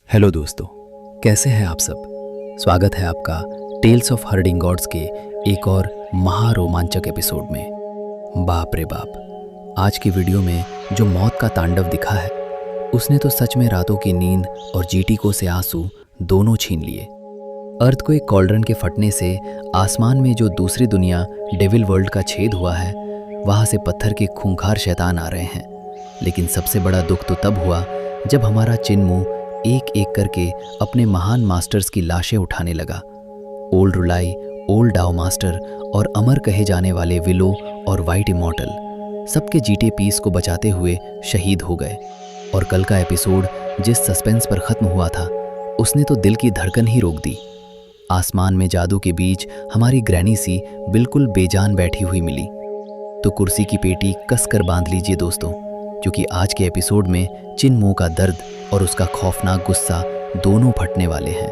Hello दोस्तों, कैसे हैं आप सब। स्वागत है आपका टेल्स ऑफ हर्डिंग गॉड्स के एक और महारोमांचक एपिसोड में। बाप रे बाप, आज की वीडियो में जो मौत का तांडव दिखा है उसने तो सच में रातों की नींद और जीटीको से आंसू दोनों छीन लिए। अर्थ को एक कॉल्ड्रन के फटने से आसमान में जो दूसरी दुनिया डेविल वर्ल्ड का छेद हुआ है, वहाँ से पत्थर के खूंखार शैतान आ रहे हैं। लेकिन सबसे बड़ा दुख तो तब हुआ जब हमारा चिन्मू एक एक करके अपने महान मास्टर्स की लाशें उठाने लगा। ओल्ड रुलाई, ओल्ड डाओ मास्टर और अमर कहे जाने वाले विलो और वाइट इमॉर्टल सबके जीटे पीस को बचाते हुए शहीद हो गए। और कल का एपिसोड जिस सस्पेंस पर ख़त्म हुआ था उसने तो दिल की धड़कन ही रोक दी। आसमान में जादू के बीच हमारी ग्रैनी सी बिल्कुल बेजान बैठी हुई मिली। तो कुर्सी की पेटी कस कर बांध लीजिए दोस्तों, क्योंकि आज के एपिसोड में चिन्मू का दर्द और उसका खौफनाक गुस्सा दोनों फटने वाले हैं।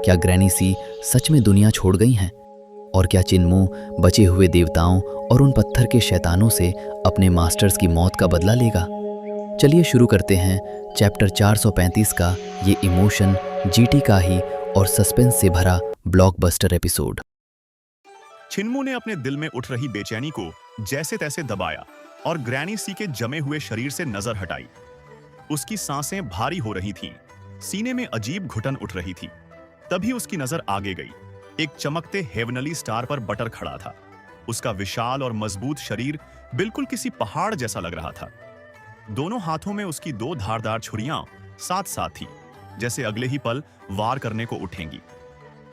क्या ग्रैनी सी सच में दुनिया छोड़ गई हैं? और क्या चिन्मू बचे हुए देवताओं और उन पत्थर के शैतानों से अपने मास्टर्स की मौत का बदला लेगा? चलिए शुरू करते हैं चैप्टर 435 का ये इमोशन, जीटी का ही और सस्पेंस से भरा ब्लॉकबस्टर एपिसोड। चिन्मू ने अपने दिल में उठ रही बेचैनी को जैसे तैसे दबाया और ग्रैनी सी के जमे हुए शरीर से नजर हटाई। उसकी सांसें भारी हो रही थीं, सीने में अजीब घुटन उठ रही थी। तभी उसकी नजर आगे गई। एक चमकते हेवनली स्टार पर बटर खड़ा था। उसका विशाल और मजबूत शरीर बिल्कुल किसी पहाड़ जैसा लग रहा था। दोनों हाथों में उसकी दो धारदार छुरियां साथ साथ थी, जैसे अगले ही पल वार करने को उठेंगी।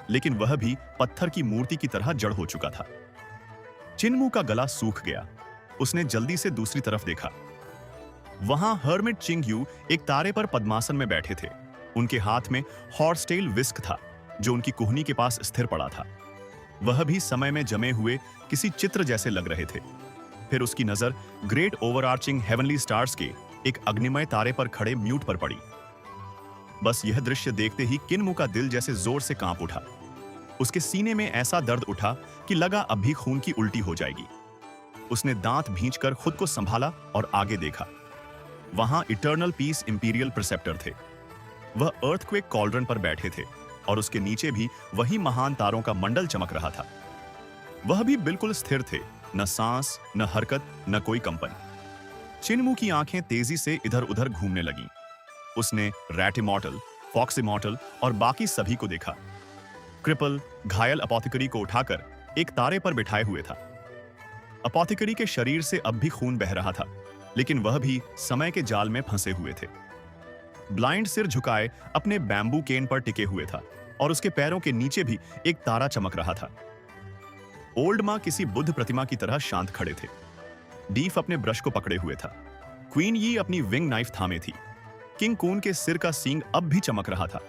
लेकिन वह भी पत्थर की मूर्ति की तरह जड़ हो चुका था। चिन्मू का गला सूख गया। उसने जल्दी से दूसरी तरफ देखा। वहां हर्मिट चिंगयू एक तारे पर पद्मासन में बैठे थे। उनके हाथ में हॉर्सटेल विस्क था, जो उनकी कुहनी के पास स्थिर पड़ा था। वह भी समय में जमे हुए किसी चित्र जैसे लग रहे थे। फिर उसकी नजर ग्रेट ओवरआर्चिंग हेवनली स्टार्स के एक अग्निमय तारे पर खड़े म्यूट पर पड़ी। बस यह दृश्य देखते ही चिन्मू का दिल जैसे जोर से कांप उठा। उसके सीने में ऐसा दर्द उठा कि लगा अब भी खून की उल्टी हो जाएगी। उसने दांत भींचकर खुद को संभाला और आगे देखा। वहां इटर्नल पीस इंपीरियल प्रिसेप्टर थे। वह अर्थक्वेक कॉल्ड्रन पर बैठे थे और उसके नीचे भी वही महान तारों का मंडल चमक रहा था। वह भी बिल्कुल स्थिर थे, न सांस, न हरकत, न कोई कंपन। चिन्मू की आंखें तेजी से इधर उधर घूमने लगीं। उसने रैट इमॉर्टल, फॉक्स इमॉर्टल और बाकी सभी को देखा। क्रिपल घायल अपोथिकरी को उठाकर एक तारे पर बिठाए हुए था। अपोथिकरी के शरीर से अब भी खून बह रहा था, लेकिन वह भी समय के जाल में फंसे हुए थे। ब्लाइंड सिर झुकाए अपने बैम्बू केन पर टिके हुए था और उसके पैरों के नीचे भी एक तारा चमक रहा था। ओल्ड मां किसी बुद्ध प्रतिमा की तरह शांत खड़े थे। डीफ अपने ब्रश को पकड़े हुए था। क्वीन यी अपनी विंग नाइफ थामे थी। किंग कून के सिर का सींग अब भी चमक रहा था।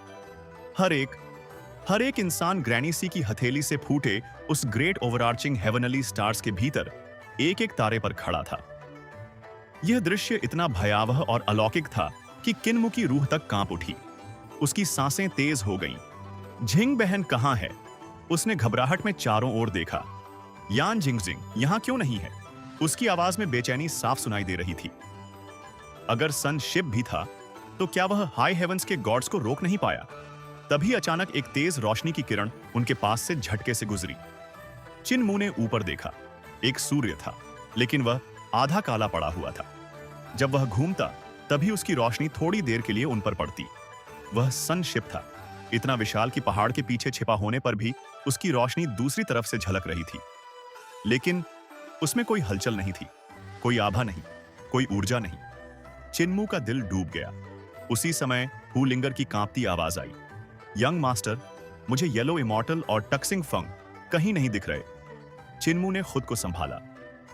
हर एक इंसान ग्रैनी सी की हथेली से फूटे उस ग्रेट ओवरआर्चिंग हेवनली स्टार्स के भीतर एक एक तारे पर खड़ा था। यह दृश्य इतना भयावह और अलौकिक था कि चिन्मू की रूह तक कांप उठी। उसकी सांसें तेज हो गईं। झिंग बहन कहां है? उसने घबराहट में चारों ओर देखा। यान जिंगजिंग यहां क्यों नहीं है? उसकी आवाज में बेचैनी साफ सुनाई दे रही थी। अगर सन शिप भी था तो क्या वह हाई हेवंस के गॉड्स को रोक नहीं पाया? तभी अचानक एक तेज रोशनी की किरण उनके पास से झटके से गुजरी। चिन्मू ने ऊपर देखा। एक सूर्य था, लेकिन वह आधा काला पड़ा हुआ था। जब वह घूमता तभी उसकी रोशनी थोड़ी देर के लिए उन पर पड़ती। वह सनशिप था, इतना विशाल कि पहाड़ के पीछे छिपा होने पर भी उसकी रोशनी दूसरी तरफ से झलक रही थी। लेकिन उसमें कोई हलचल नहीं थी, कोई आभा नहीं, कोई ऊर्जा नहीं। चिन्मू का दिल डूब गया। उसी समय हुलिंगर की कांपती आवाज आई, यंग मास्टर, मुझे येलो इमॉर्टल और टक्सिंग फंग कहीं नहीं दिख रहे। चिन्मू ने खुद को संभाला।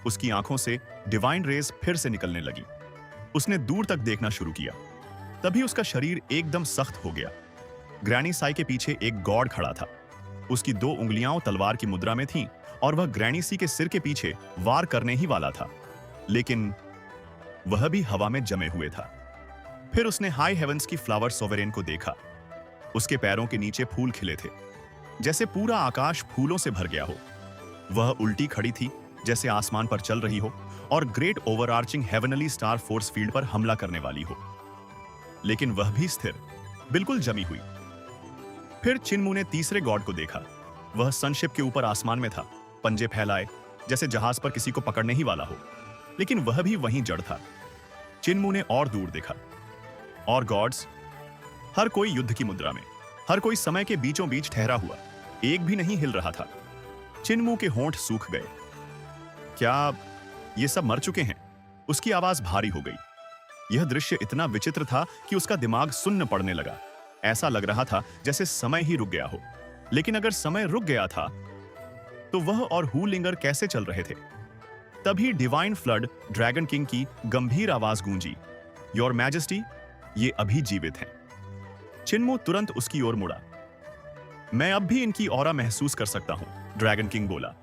उसकी आंखों से डिवाइन रेज फिर से निकलने लगी। उसने दूर तक देखना शुरू किया। तभी उसका शरीर एकदम सख्त हो गया। ग्रैनी साई के पीछे एक गॉड खड़ा था। उसकी दो उंगलियां तलवार की मुद्रा में थीं और वह ग्रैनी सी के सिर के पीछे वार करने ही वाला था, लेकिन वह भी हवा में जमे हुए था। फिर उसने हाई हेवंस की फ्लावर सोवेरेन को देखा। उसके पैरों के नीचे फूल खिले थे, जैसे पूरा आकाश फूलों से भर गया हो। वह उल्टी खड़ी थी, जैसे आसमान पर चल रही हो और great overarching heavenly star force field पर हमला करने वाली हो। लेकिन वह भी स्थिर, बिल्कुल जमी हुई। फिर चिन्मू ने तीसरे गॉड को देखा। वह सनशिप के ऊपर आसमान में था, पंजे फैलाए, जैसे जहाज पर किसी को पकड़ने ही वाला हो, लेकिन वह भी वहीं जड़ था। चिन्मू ने और दूर देखा, और गॉड्स, हर कोई युद्ध की मुद्रा में, हर कोई समय के बीचों बीच ठहरा हुआ, एक भी नहीं हिल रहा था। चिन्मू के होंठ सूख गए। क्या ये सब मर चुके हैं? उसकी आवाज भारी हो गई। यह दृश्य इतना विचित्र था कि उसका दिमाग सुन्न पड़ने लगा। ऐसा लग रहा था जैसे समय ही रुक गया हो। लेकिन अगर समय रुक गया था तो वह और हूलिंगर कैसे चल रहे थे? तभी डिवाइन फ्लड ड्रैगन किंग की गंभीर आवाज गूंजी, योर मैजेस्टी, ये अभी जीवित हैं। चिन्मू तुरंत उसकी ओर मुड़ा। मैं अब भी इनकी ऑरा महसूस कर सकता हूं, ड्रैगन किंग बोला।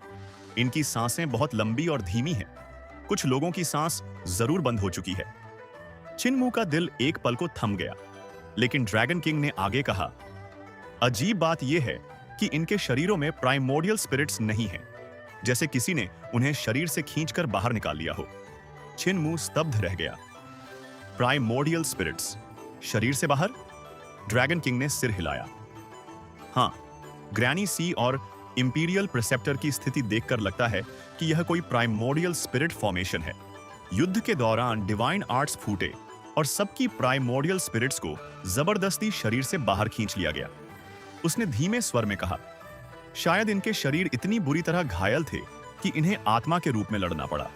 इनकी सांसें बहुत लंबी और धीमी हैं। कुछ लोगों की सांस जरूर बंद हो चुकी है। चिन्मू का दिल एक पल को थम गया, लेकिन ड्रैगन किंग ने आगे कहा, अजीब बात यह है कि इनके शरीरों में प्राइमोर्डियल स्पिरिट्स नहीं हैं, जैसे किसी ने उन्हें शरीर से खींचकर बाहर निकाल लिया हो। चिन्मू स्तब्ध रह गया। प्राइमोर्डियल स्पिरिट्स, शरीर से बाहर? ड्रैगन किंग ने सिर हिलाया। हां, ग्रैनी सी और इंपीरियल प्रिसेप्टर की स्थिति देखकर लगता है कि यह कोई प्राइमोर्डियल स्पिरिट फॉर्मेशन है। युद्ध के दौरान डिवाइन आर्ट्स फूटे और सबकी प्राइमोर्डियल स्पिरिट्स को जबरदस्ती शरीर से बाहर खींच लिया गया। उसने धीमे स्वर में कहा, शायद इनके शरीर इतनी बुरी तरह घायल थे कि इन्हें आत्मा के रूप में लड़ना पड़ा।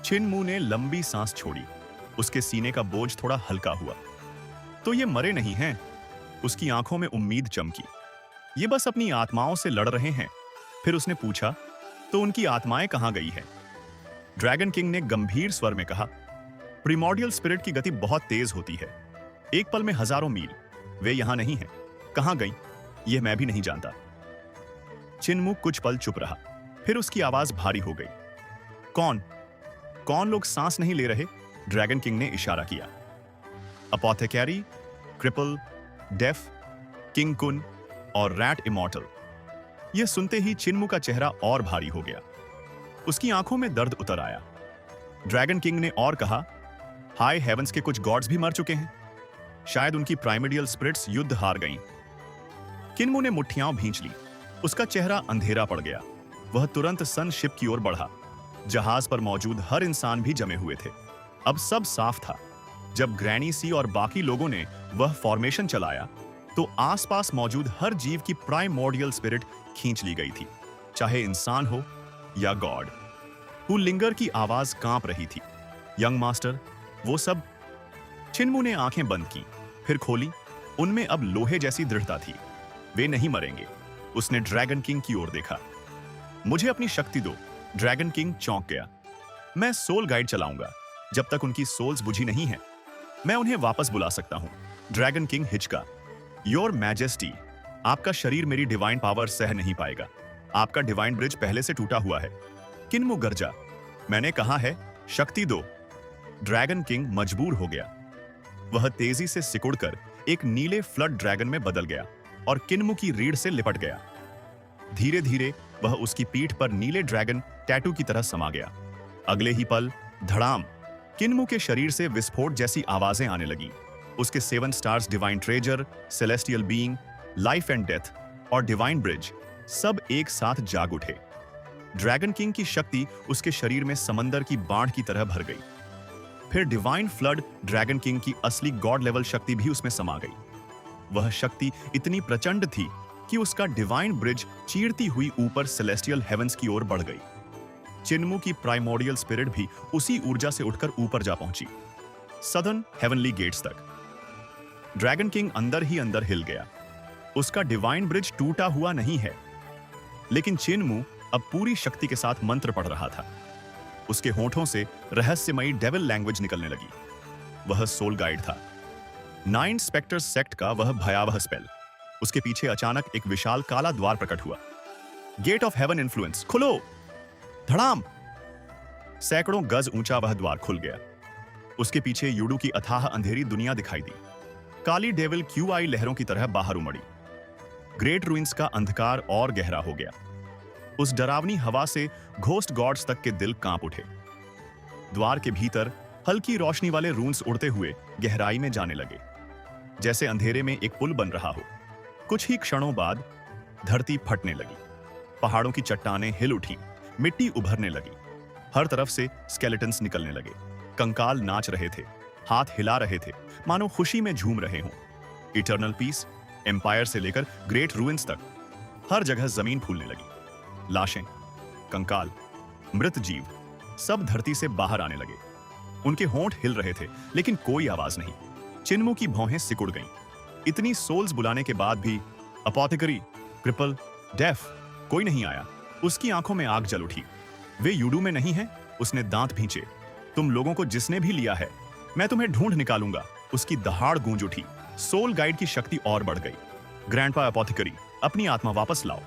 चिन्मू ने लंबी सांस छोड़ी। उसके सीने का बोझ थोड़ा हल्का हुआ। तो ये मरे नहीं हैं? उसकी आंखों में उम्मीद चमकी। ये बस अपनी आत्माओं से लड़ रहे हैं। फिर उसने पूछा, तो उनकी आत्माएं कहां गई हैं? ड्रैगन किंग ने गंभीर स्वर में कहा, प्रीमोर्डियल स्पिरिट की गति बहुत तेज होती है, एक पल में हजारों मील। वे यहां नहीं हैं। कहां गई यह मैं भी नहीं जानता। चिन्मू कुछ पल चुप रहा। फिर उसकी आवाज भारी हो गई। कौन लोग सांस नहीं ले रहे? ड्रैगन किंग ने इशारा किया। अपोथेकेरी, क्रिपल, डेफ, किंग कुन और रैट इमॉर्टल। यह सुनते ही चिन्मू का चेहरा और भारी हो गया। उसकी आंखों में दर्द उतर आया। ड्रैगन किंग ने और कहा, हाई हेवंस के कुछ गॉड्स भी मर चुके हैं। शायद उनकी प्राइमोर्डियल स्पिरिट्स युद्ध हार गईं। चिन्मू ने मुट्ठियां भींच ली। उसका चेहरा अंधेरा पड़ गया। वह तुरंत सन शिप की ओर बढ़ा। जहाज पर मौजूद हर इंसान भी जमे हुए थे। अब सब साफ था। जब ग्रैनी सी और बाकी लोगों ने वह फॉर्मेशन चलाया तो आसपास मौजूद हर जीव की प्राइमोर्डियल स्पिरिट खींच ली गई थी, चाहे इंसान हो या गॉड। हूलिंगर की आवाज कांप रही थी, यंग मास्टर, वो सब। चिन्मू ने आंखें बंद की, फिर खोली। उनमें अब लोहे जैसी दृढ़ता थी। वे नहीं मरेंगे। उसने ड्रैगन किंग की ओर देखा। मुझे अपनी शक्ति दो। ड्रैगन किंग चौंक गया। मैं सोल गाइड चलाऊंगा। जब तक उनकी सोल्स बुझी नहीं है, मैं उन्हें वापस बुला सकता हूं। ड्रैगन किंग हिचका। योर मैजेस्टी, आपका शरीर मेरी डिवाइन पावर सह नहीं पाएगा। आपका डिवाइन ब्रिज पहले से टूटा हुआ है। चिन्मू गरजा। मैंने कहा है, शक्ति दो। ड्रैगन किंग मजबूर हो गया। वह तेजी से सिकुड़कर एक नीले फ्लड ड्रैगन में बदल गया और चिन्मू की रीढ़ से लिपट गया। धीरे धीरे वह उसकी पीठ पर नीले ड्रैगन टैटू की तरह समा गया। अगले ही पल, धड़ाम, चिन्मू के शरीर से विस्फोट जैसी आवाजें आने लगी। उसके 7 stars divine treasure, celestial being, life and death और डिवाइन ब्रिज सब एक साथ जाग उठे। ड्रैगन किंग की शक्ति उसके शरीर में समंदर की बाढ़ की तरह भर गई। फिर डिवाइन फ्लड ड्रैगन किंग की असली गॉड लेवल शक्ति भी उसमें समा गई। वह शक्ति इतनी प्रचंड थी कि उसका डिवाइन ब्रिज चीरती हुई ऊपर सेलेस्टियल हेवंस की ओर बढ़ गई। चिन्मू की प्राइमोर्डियल स्पिरिट भी उसी ऊर्जा से उठकर ऊपर जा पहुंची, सदर्न हेवनली गेट्स तक। ड्रैगन किंग अंदर ही अंदर हिल गया। उसका डिवाइन ब्रिज टूटा हुआ नहीं है, लेकिन चिन्मू अब पूरी शक्ति के साथ मंत्र पढ़ रहा था। उसके होठों से रहस्यमयी डेविल लैंग्वेज निकलने लगी। वह सोल गाइड था, 9 स्पेक्टर सेक्ट का वह भयावह स्पेल। उसके पीछे अचानक एक विशाल काला द्वार प्रकट हुआ। गेट ऑफ हेवन इन्फ्लुएंस, खुलो! धड़ाम! सैकड़ों गज ऊंचा वह द्वार खुल गया। उसके पीछे यूडू की अथाह अंधेरी दुनिया दिखाई दी। काली डेविल क्यूआई लहरों की तरह बाहर उमड़ी। ग्रेट रूइंस का अंधकार और गहरा हो गया। उस डरावनी हवा से घोस्ट गॉड्स तक के दिल कांप उठे। द्वार के भीतर हल्की रोशनी वाले रून्स उड़ते हुए गहराई में जाने लगे। जैसे अंधेरे में एक पुल बन रहा हो। कुछ ही क्षणों बाद धरती फटने लगी, पहाड़ों की चट्टानें हिल उठी, मिट्टी उभरने लगी, हर तरफ से स्केलेटन्स निकलने लगे, कंकाल नाच रहे थे, हाथ हिला रहे थे, मानो खुशी में झूम रहे हों। इटर्नल पीस, एम्पायर से लेकर ग्रेट रूइंस तक, हर जगह जमीन फूलने लगी। लाशें, कंकाल, मृत जीव सब धरती से बाहर आने लगे। उनके होंठ हिल रहे थे, लेकिन कोई आवाज नहीं। चिन्मू की भौहें सिकुड़ गईं। इतनी सोल्स बुलाने के बाद भी अपोथेकरी, क्रिपल, डेफ कोई नहीं आया। उसकी आंखों में आग जल उठी। वे यूडू में नहीं हैं। उसने दांत भींचे। तुम लोगों को जिसने भी लिया है, मैं तुम्हें ढूंढ निकालूंगा। उसकी दहाड़ गूंज उठी। सोल गाइड की शक्ति और बढ़ गई। ग्रैंडपा अपोथेकरी, अपनी आत्मा वापस लाओ।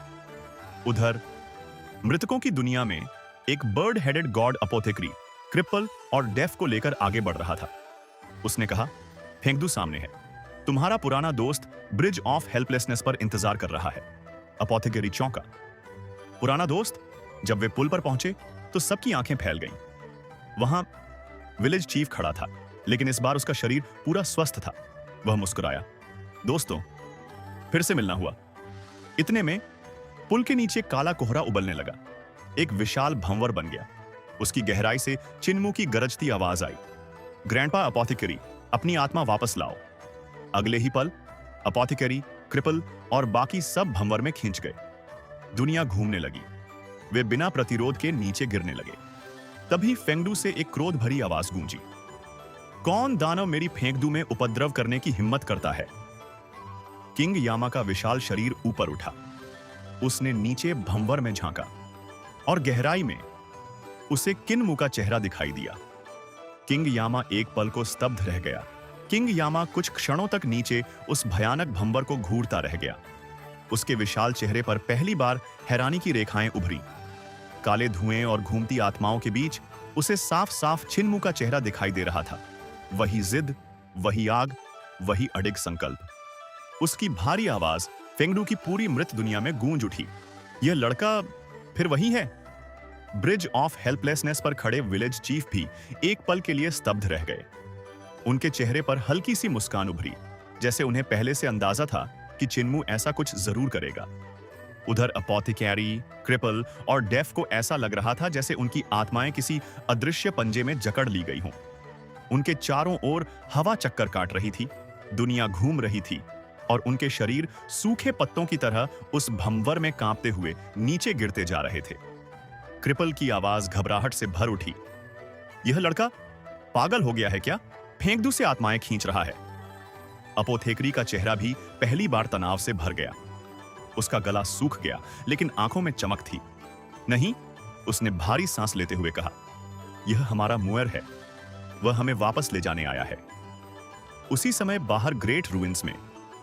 उधर मृतकों की दुनिया में एक बर्ड हेडेड गॉड अपोथेकरी क्रिपल और डेफ को लेकर आगे बढ़ रहा था। उसने कहा, फेंकदू सामने है। तुम्हारा पुराना दोस्त ब्रिज ऑफ हेल्पलेसनेस पर इंतजार कर रहा है। अपोथेकरी चौंका। पुराना दोस्त? जब वे पुल पर पहुंचे तो सबकी आंखें फैल गईं। वहां विलेज चीफ खड़ा था, लेकिन इस बार उसका शरीर पूरा स्वस्थ था। वह मुस्कुराया। दोस्तों, फिर से मिलना हुआ। इतने में पुल के नीचे काला कोहरा उबलने लगा। एक विशाल भंवर बन गया। उसकी गहराई से चिन्मू की गरजती आवाज आई, ग्रैंडपा अपोथेकरी, अपनी आत्मा वापस लाओ। अगले ही पल अपोथेकरी, क्रिपल और बाकी सब भंवर में खींच गए। दुनिया घूमने लगी। वे बिना प्रतिरोध के नीचे गिरने लगे। तभी फेंगडू से एक क्रोध भरी आवाज गूंजी, कौन दानव मेरी फेंकदू में उपद्रव करने की हिम्मत करता है? किंग यामा का विशाल शरीर ऊपर उठा। उसने नीचे भंवर में झांका और गहराई में उसे किन्मू का चेहरा दिखाई दिया। किंग यामा एक पल को स्तब्ध रह गया। किंग यामा कुछ क्षणों तक नीचे उस भयानक भंवर को घूरता रह गया। उसके विशाल चेहरे पर पहली बार हैरानी की रेखाएं उभरी। काले धुएं और घूमती आत्माओं के बीच उसे साफ साफ चिन्मू का चेहरा दिखाई दे रहा था। वही जिद, वही आग, वही अडिग संकल्प। उसकी भारी आवाज फेंगडू की पूरी मृत दुनिया में गूंज उठी। यह लड़का फिर वही है। ब्रिज ऑफ हेल्पलेसनेस पर खड़े विलेज चीफ भी एक पल के लिए स्तब्ध रह गए। उनके चेहरे पर हल्की सी मुस्कान उभरी, जैसे उन्हें पहले से अंदाजा था कि चिन्मू ऐसा कुछ जरूर करेगा। उधर अपोथेकरी, क्रिपल और डेफ को ऐसा लग रहा था जैसे उनकी आत्माएं किसी अदृश्य पंजे में जकड़ ली गई हों। उनके चारों ओर हवा चक्कर काट रही थी, दुनिया घूम रही थी और उनके शरीर सूखे पत्तों की तरह उस भंवर में कांपते हुए नीचे गिरते जा रहे थे। क्रिपल की आवाज घबराहट से भर उठी, यह लड़का पागल हो गया है क्या? फेंकदू से आत्माएं खींच रहा है। अपोथेकरी का चेहरा भी पहली बार तनाव से भर गया। उसका गला सूख गया, लेकिन आंखों में चमक थी। नहीं, उसने भारी सांस लेते हुए कहा, यह हमारा मुअर है। वह हमें वापस ले जाने आया है। उसी समय बाहर ग्रेट रूइंस में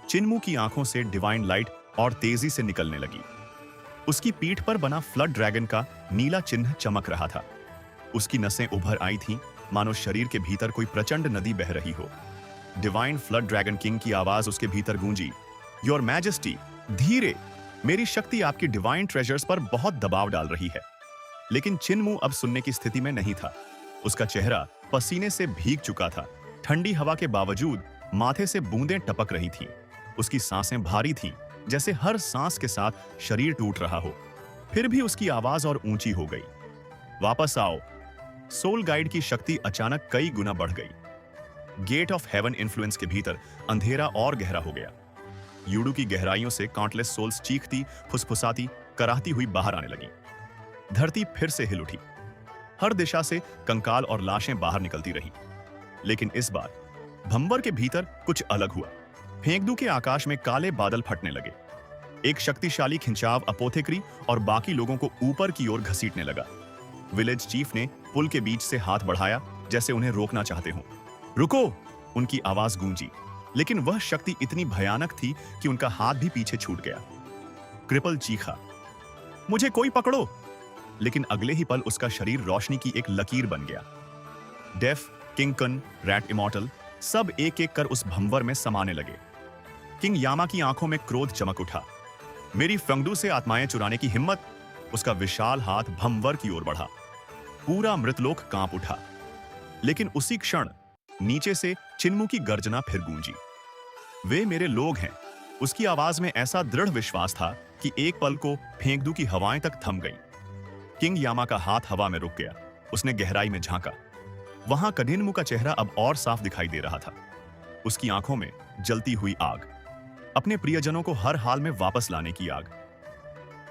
चिन्मू की आंखों से डिवाइन लाइट और तेजी से निकलने लगी। उसकी पीठ पर बना फ्लड ड्रैगन का नीला चिन्ह चमक रहा था। उसकी नसें उभर आई थीं, मानो शरीर के भीतर कोई प्रचंड नदी बह रही हो। डिवाइन फ्लड ड्रैगन किंग की आवाज उसके भीतर गूंजी, योर मैजेस्टी, धीरे, मेरी शक्ति आपकी डिवाइन ट्रेजर्स पर बहुत दबाव डाल रही है। लेकिन चिन्मू अब सुनने की स्थिति में नहीं था। उसका चेहरा पसीने से भीग चुका था। ठंडी हवा के बावजूद माथे से बूंदें टपक रही थीं। उसकी सांसें भारी थीं, जैसे हर सांस के साथ शरीर टूट रहा हो। फिर भी उसकी आवाज और ऊंची हो गई, वापस आओ। सोल गाइड की शक्ति अचानक कई गुना बढ़ गई। गेट ऑफ हेवन इन्फ्लुएंस के भीतर अंधेरा और गहरा हो गया। यूडू की गहराइयों से काउंटलेस सोल्स चीखती, फुसफुसाती, कराहती हुई बाहर आने लगी। धरती फिर से हिल उठी। हर दिशा से कंकाल और लाशें बाहर निकलती रहीं। लेकिन इस बार भंवर के भीतर कुछ अलग हुआ। फेंकदू के आकाश में काले बादल फटने लगे। एक शक्तिशाली खिंचाव अपोथेकरी और बाकी लोगों को ऊपर की ओर घसीटने लगा। विलेज चीफ ने पुल के बीच से हाथ बढ़ाया, जैसे उन्हें रोकना चाहते हों। रुको, उनकी आवाज गूंजी, लेकिन वह शक्ति इतनी भयानक थी कि उनका हाथ भी पीछे छूट गया। क्रिपल चीखा, मुझे कोई पकड़ो, लेकिन अगले ही पल उसका शरीर रोशनी की एक लकीर बन गया। डेफ, किंगकन, रैट इमॉर्टल सब एक एक कर उस भंवर में समाने लगे। किंग यामा की आंखों में क्रोध चमक उठा। मेरी फेंगडू से आत्माएं चुराने की हिम्मत! उसका विशाल हाथ भंवर की ओर बढ़ा। पूरा मृतलोक कांप उठा। लेकिन उसी क्षण नीचे से चिन्मू की गर्जना फिर गूंजी। वे मेरे लोग हैं। उसकी आवाज में ऐसा दृढ़ विश्वास था कि एक पल को फेंकदू की हवाएं तक थम गईं। किंग यामा का हाथ हवा में रुक गया। उसने गहराई में झांका। वहां कनिन्मु का चेहरा अब और साफ दिखाई दे रहा था। उसकी आंखों में जलती हुई आग, अपने प्रियजनों को हर हाल में वापस लाने की आग।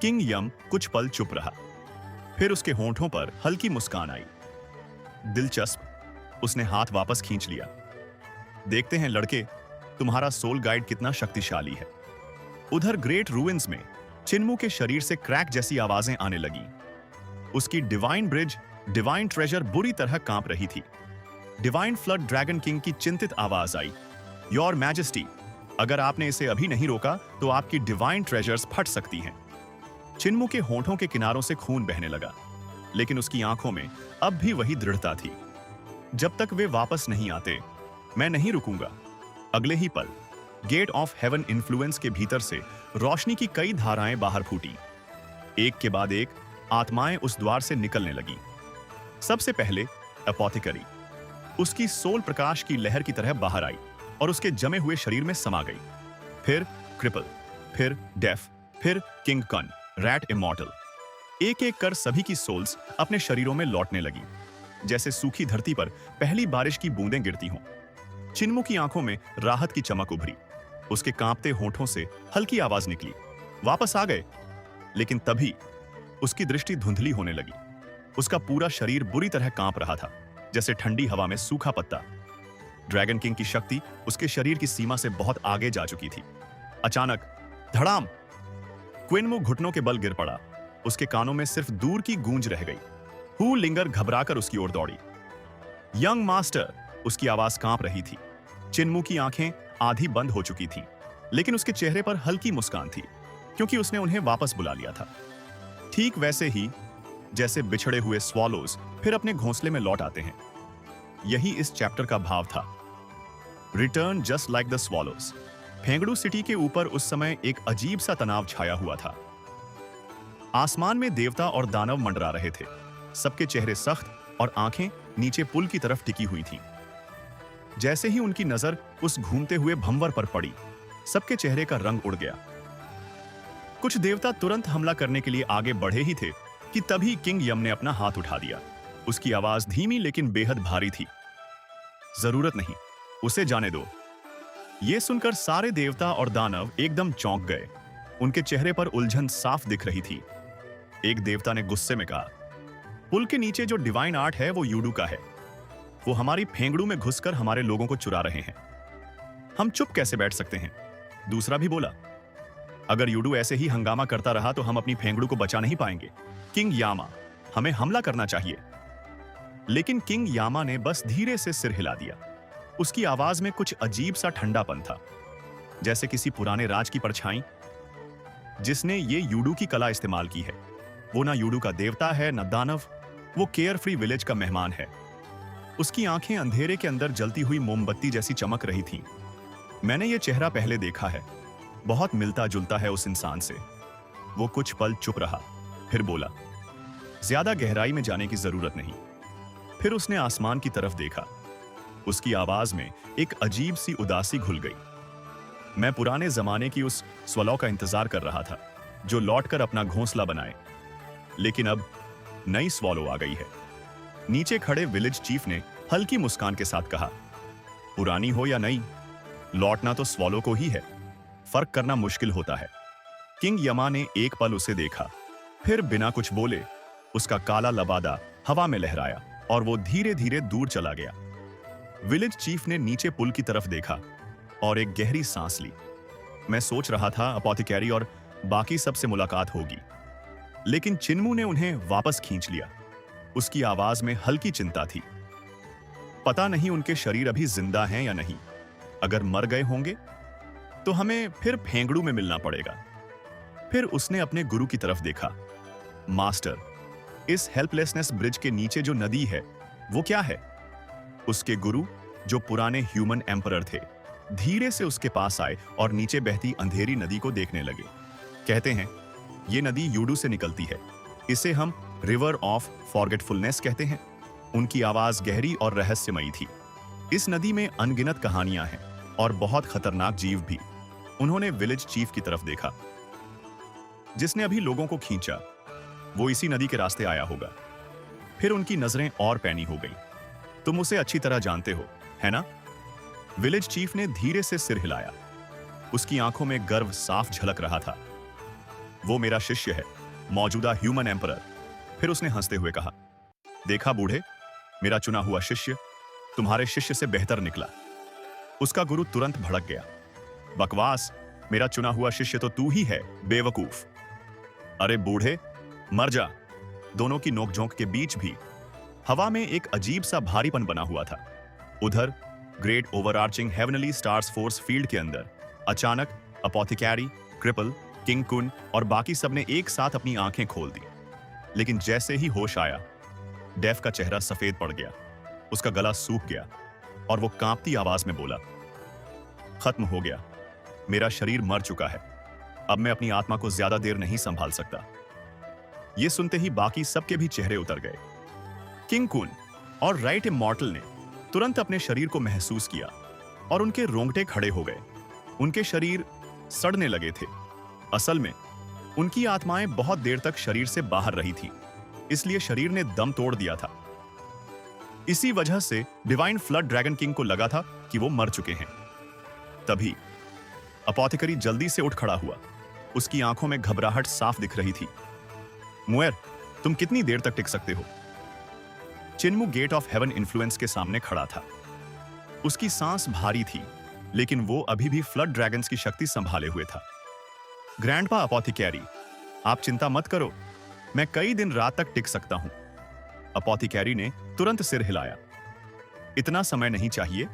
किंग यम कुछ पल चुप रहा, फिर उसके होंठों पर हल्की मुस्कान आई। दिलचस्प, उसने हाथ वापस खींच लिया। देखते हैं लड़के, तुम्हारा सोल गाइड कितना शक्तिशाली है। उधर ग्रेट रूइंस में चिन्मू के शरीर से क्रैक जैसी आवाजें आने लगी। उसकी डिवाइन ब्रिज, डिवाइन ट्रेजर बुरी तरह कांप रही थी। डिवाइन फ्लड ड्रैगन किंग की चिंतित आवाज आई, योर मैजेस्टी, अगर आपने इसे अभी नहीं रोका तो आपकी डिवाइन ट्रेजर्स फट सकती हैं। चिन्मू के होंठों के किनारों से खून बहने लगा, लेकिन उसकी आंखों में अब भी वही दृढ़ता थी। जब तक वे वापस नहीं आते, मैं नहीं रुकूंगा। अगले ही पल गेट ऑफ हेवन इन्फ्लुएंस के भीतर से रोशनी की कई धाराएं बाहर फूटी। एक के बाद एक आत्माएं उस द्वार से निकलने लगी। सबसे पहले अपोथिकरी, उसकी सोल प्रकाश की लहर की तरह बाहर आई और उसके जमे हुए शरीर में समा गई। फिर क्रिपल, फिर डेफ, फिर किंग कन, रैट इमॉर्टल। एक एक कर सभी की सोल्स अपने शरीरों में लौटने लगी, जैसे सूखी धरती पर पहली बारिश की बूंदें गिरती हों। चिन्मू की आंखों में राहत की चमक उभरी। उसके कांपते होंठों से हल्की आवाज निकली, वापस आ गए। लेकिन तभी उसकी दृष्टि धुंधली होने लगी। उसका पूरा शरीर बुरी तरह कांप रहा था, जैसे ठंडी हवा में सूखा पत्ता। ड्रैगन किंग की शक्ति उसके शरीर की सीमा से बहुत आगे जा चुकी थी। अचानक धड़ाम, क्विन्मू घुटनों के बल गिर पड़ा। उसके कानों में सिर्फ दूर की गूंज रह गई। हु लिंगर घबराकर उसकी ओर दौड़ी। यंग मास्टर, उसकी आवाज कांप रही थी। चिन्मू की आंखें आधी बंद हो चुकी थीं, लेकिन उसके चेहरे पर हल्की मुस्कान थी, क्योंकि उसने उन्हें वापस बुला लिया था। ठीक वैसे ही जैसे बिछड़े हुए स्वॉलोज फिर अपने घोंसले में लौट आते हैं। यही इस चैप्टर का भाव था। Return just like the swallows. फेंगड़ू सिटी के ऊपर उस समय एक अजीब सा तनाव छाया हुआ था। आसमान में देवता और दानव मंडरा रहे थे। सबके चेहरे सख्त और आंखें नीचे पुल की तरफ टिकी हुई थीं। जैसे ही उनकी नजर उस घूमते हुए भंवर पर पड़ी, सबके चेहरे का रंग उड़ गया। कुछ देवता तुरंत हमला करने के लिए आगे बढ़े ही थे कि तभी किंग यम ने अपना हाथ उठा दिया। उसकी आवाज धीमी लेकिन बेहद भारी थी। जरूरत नहीं, उसे जाने दो। यह सुनकर सारे देवता और दानव एकदम चौंक गए। उनके चेहरे पर उलझन साफ दिख रही थी। एक देवता ने गुस्से में कहा, पुल के नीचे जो डिवाइन आर्ट है वो यूडू का है। वो हमारी फेंगड़ू में घुसकर हमारे लोगों को चुरा रहे हैं। हम चुप कैसे बैठ सकते हैं? दूसरा भी बोला, अगर यूडू ऐसे ही हंगामा करता रहा तो हम अपनी फेंगड़ू को बचा नहीं पाएंगे। किंग यामा, हमें हमला करना चाहिए। लेकिन किंग यामा ने बस धीरे से सिर हिला दिया। उसकी आवाज में कुछ अजीब सा ठंडापन था, जैसे किसी पुराने राज की परछाई जिसने ये यूडू की कला इस्तेमाल की है। वो ना यूडू का देवता है, ना दानव। वो केयर फ्री विलेज का मेहमान है। उसकी आंखें अंधेरे के अंदर जलती हुई मोमबत्ती जैसी चमक रही थीं। मैंने ये चेहरा पहले देखा है, बहुत मिलता जुलता है उस इंसान से। वो कुछ पल चुप रहा, फिर बोला, ज्यादा गहराई में जाने की जरूरत नहीं। फिर उसने आसमान की तरफ देखा। उसकी आवाज में एक अजीब सी उदासी घुल गई। मैं पुराने जमाने की उस स्वलॉ का इंतजार कर रहा था जो लौटकर अपना घोंसला बनाए, लेकिन अब नई स्वॉलो आ गई है। नीचे खड़े विलेज चीफ ने हल्की मुस्कान के साथ कहा, पुरानी हो या नई, लौटना तो स्वॉलो को ही है। फर्क करना मुश्किल होता है। किंग यमा ने एक पल उसे देखा, फिर बिना कुछ बोले उसका काला लबादा हवा में लहराया और वो धीरे धीरे दूर चला गया। विलेज चीफ ने नीचे पुल की तरफ देखा और एक गहरी सांस ली। मैं सोच रहा था अपोथिकरी और बाकी सबसे मुलाकात होगी, लेकिन चिन्मू ने उन्हें वापस खींच लिया। उसकी आवाज में हल्की चिंता थी। पता नहीं उनके शरीर अभी जिंदा हैं या नहीं। अगर मर गए होंगे तो हमें फिर फेंगड़ू में मिलना पड़ेगा। फिर उसने अपने गुरु की तरफ देखा। मास्टर, इस हेल्पलेसनेस ब्रिज के नीचे जो नदी है वो क्या है? उसके गुरु, जो पुराने ह्यूमन एम्परर थे, धीरे से उसके पास आए और नीचे बहती अंधेरी नदी को देखने लगे। कहते हैं ये नदी यूडू से निकलती है। इसे हम रिवर ऑफ फॉरगेटफुलनेस कहते हैं। उनकी आवाज गहरी और रहस्यमयी थी। इस नदी में अनगिनत कहानियां हैं, और बहुत खतरनाक जीव भी। उन्होंने विलेज चीफ की तरफ देखा, जिसने अभी लोगों को खींचा। वो इसी नदी के रास्ते आया होगा। फिर उनकी नजरें और पैनी हो गईं। तुम उसे अच्छी तरह जानते हो, है ना? विलेज चीफ ने धीरे से सिर हिलाया। उसकी आंखों में गर्व साफ झलक रहा था। वो मेरा शिष्य है, मौजूदा ह्यूमन एम्परर। फिर उसने हंसते हुए कहा, देखा बूढ़े, मेरा चुना हुआ शिष्य तुम्हारे शिष्य से बेहतर निकला। उसका गुरु तुरंत भड़क गया। बकवास, मेरा चुना हुआ शिष्य तो तू ही है, बेवकूफ। अरे बूढ़े, मर जा। दोनों की नोकझोंक के बीच भी हवा में एक अजीब सा भारीपन बना हुआ था। उधर great overarching heavenly stars force field के अंदर अचानक अपोथिकैरी, क्रिपल, किंग कुन और बाकी सबने एक साथ अपनी आंखें खोल दी। लेकिन जैसे ही होश आया, डेफ का चेहरा सफेद पड़ गया, उसका गला सूख गया और वो कांपती आवाज में बोला, खत्म हो गया, मेरा शरीर मर चुका है। अब मैं अपनी आत्मा को ज्यादा देर नहीं संभाल सकता। यह सुनते ही बाकी सबके भी चेहरे उतर गए। किंग कुन और राइट इमॉर्टल ने तुरंत अपने शरीर को महसूस किया और उनके रोंगटे खड़े हो गए। उनके शरीर सड़ने लगे थे। असल में उनकी आत्माएं बहुत देर तक शरीर से बाहर रही थी, इसलिए शरीर ने दम तोड़ दिया था। इसी वजह से डिवाइन फ्लड ड्रैगन किंग को लगा था कि वो मर चुके हैं। तभी अपोथिकरी जल्दी से उठ खड़ा हुआ। उसकी आंखों में घबराहट साफ दिख रही थी। मुएर, तुम कितनी देर तक टिक सकते हो? चिन्मू गेट ऑफ हेवन इन्फ्लुएंस के सामने खड़ा था। उसकी सांस भारी थी, लेकिन वो अभी भी फ्लड ड्रैगन्स की शक्ति संभाले हुए था। ग्रैंडपा अपोथिकैरी, आप चिंता मत करो, मैं कई दिन रात तक टिक सकता हूं। अपोथिकैरी ने तुरंत सिर हिलाया। इतना समय नहीं चाहिए।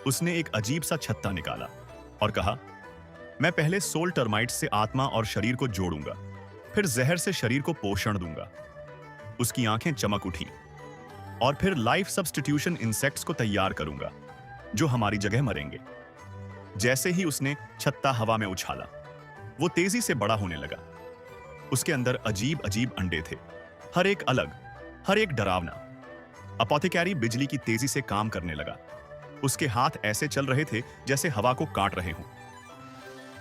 उसने एक अजीब सा छत्ता निकाला और कहा, मैं पहले सोल टर्माइट से आत्मा और शरीर को जोड़ूंगा, फिर जहर से शरीर को पोषण दूंगा। उसकी आंखें चमक उठी। और फिर लाइफ सब्स्टिट्यूशन इंसेक्ट्स को तैयार करूंगा, जो हमारी जगह मरेंगे। जैसे ही उसने छत्ता हवा में उछाला, वो तेजी से बड़ा होने लगा। उसके अंदर अजीब अजीब अंडे थे, हर एक अलग, हर एक डरावना। अपोथिकैरी बिजली की तेजी से काम करने लगा। उसके हाथ ऐसे चल रहे थे जैसे हवा को काट रहे हों।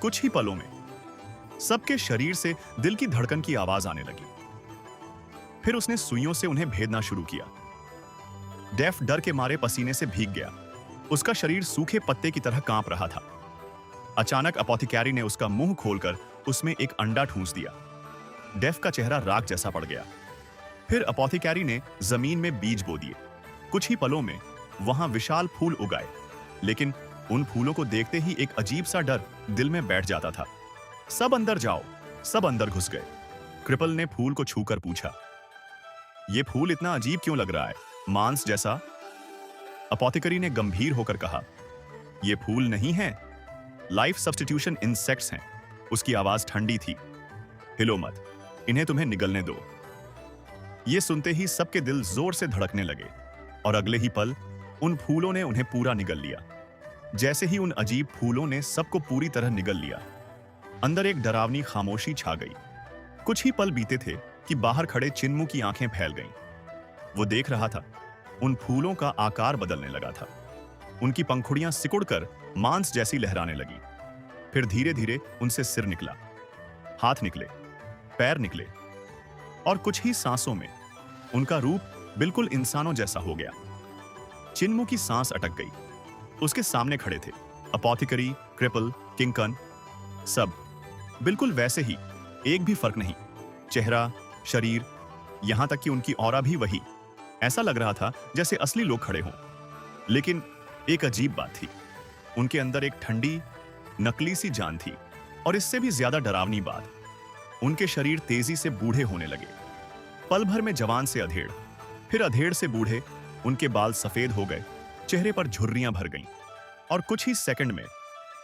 कुछ ही पलों में सबके शरीर से दिल की धड़कन की आवाज आने लगी। फिर उसने सुइयों से उन्हें भेदना शुरू किया। डेफ डर के मारे पसीने से भीग गया। उसका शरीर सूखे पत्ते की तरह कांप रहा था। अचानक अपोथिकैरी ने उसका मुंह खोलकर उसमें एक अंडा ठूंस दिया। डेफ का चेहरा राख जैसा पड़ गया। फिर अपोथिकैरी ने जमीन में बीज बो दिए। कुछ ही पलों में वहां विशाल फूल उगाए, लेकिन उन फूलों को देखते ही एक अजीब सा डर दिल में बैठ जाता था। सब अंदर जाओ। सब अंदर घुस गए। क्रिपल ने फूल को छूकर पूछा, यह फूल इतना अजीब क्यों लग रहा है, मांस जैसा? अपोथिकरी ने गंभीर होकर कहा, यह फूल नहीं है, लाइफ सब्स्टिट्यूशन इंसेक्ट्स हैं। उसकी आवाज ठंडी थी। हिलो मत, इन्हें तुम्हें निगलने दो। यह सुनते ही सबके दिल जोर से धड़कने लगे और अगले ही पल उन फूलों ने उन्हें पूरा निगल लिया। जैसे ही उन अजीब फूलों ने सबको पूरी तरह निगल लिया, अंदर एक डरावनी खामोशी छा गई। कुछ ही पल बीते थे कि बाहर खड़े चिन्मू की आंखें फैल गईं। वो देख रहा था, उन फूलों का आकार बदलने लगा था। उनकी पंखुड़ियां सिकुड़कर मांस जैसी लहराने लगी। फिर धीरे धीरे उनसे सिर निकला, हाथ निकले, पैर निकले और कुछ ही सांसों में उनका रूप बिल्कुल इंसानों जैसा हो गया। चिन्मू की सांस अटक गई। उसके सामने खड़े थे अपोथिकरी, क्रिपल, किंकन, सब बिल्कुल वैसे ही, एक भी फर्क नहीं। चेहरा, शरीर, यहां तक कि उनकी ऑरा भी वही। ऐसा लग रहा था जैसे असली लोग खड़े हों। लेकिन एक अजीब बात थी, उनके अंदर एक ठंडी, नकली सी जान थी। और इससे भी ज्यादा डरावनी बात, उनके शरीर तेजी से बूढ़े होने लगे। पल भर में जवान से अधेड़, फिर अधेड़ से बूढ़े। उनके बाल सफेद हो गए, चेहरे पर झुर्रियां भर गईं और कुछ ही सेकंड में